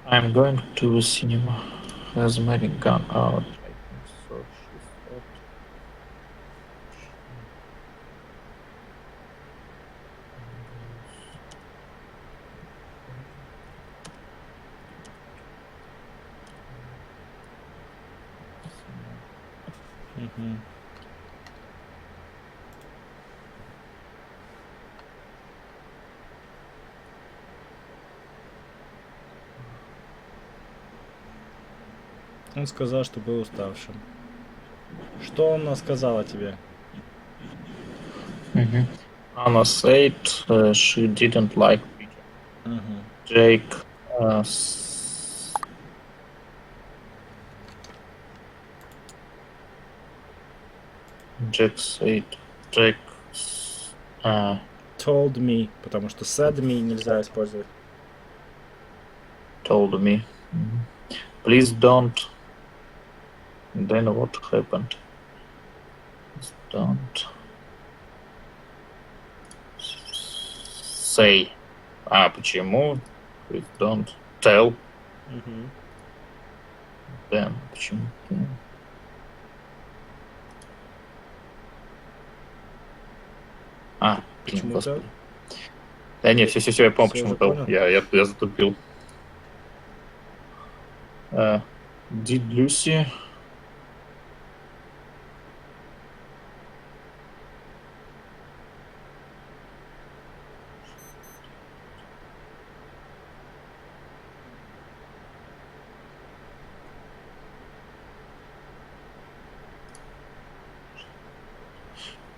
I'm going to the cinema. Has Mary gone out? I think so. She said. Мгм. Он сказал, что был уставшим. Что он сказал о тебе? Anna said she didn't like Peter. Мгм. Jake Jack said Jack Told me, потому что said me nельзя использовать. told me, please don't. Then what happened? Please don't say. Почему? Please don't tell. Мгм. Then почему? Блин, Почему-то? господи. Да не, все, я помню, Всё почему уже тел. понял? Я затупил. Did Lucy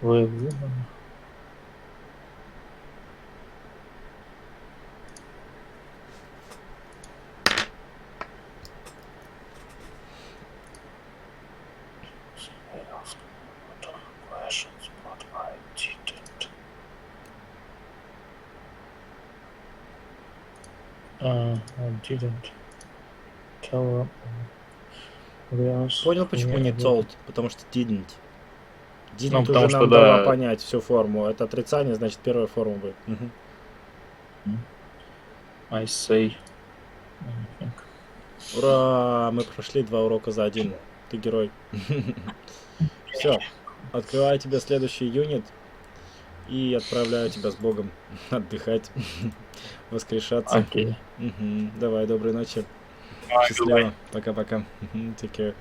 Вы woman? Questions, but I didn't. I didn't tell them. Понял, почему не told? Потому что didn't. Didn't уже потому что, нам дала да. понять всю форму. Это отрицание, значит первая форма будет. Мгм. I say. Ура! Мы прошли 2 урока за 1. Ты герой. Все. Открываю тебе следующий юнит и отправляю тебя с Богом отдыхать, воскрешаться. Окей. Давай, доброй ночи. Счастливо. Пока-пока. Take care.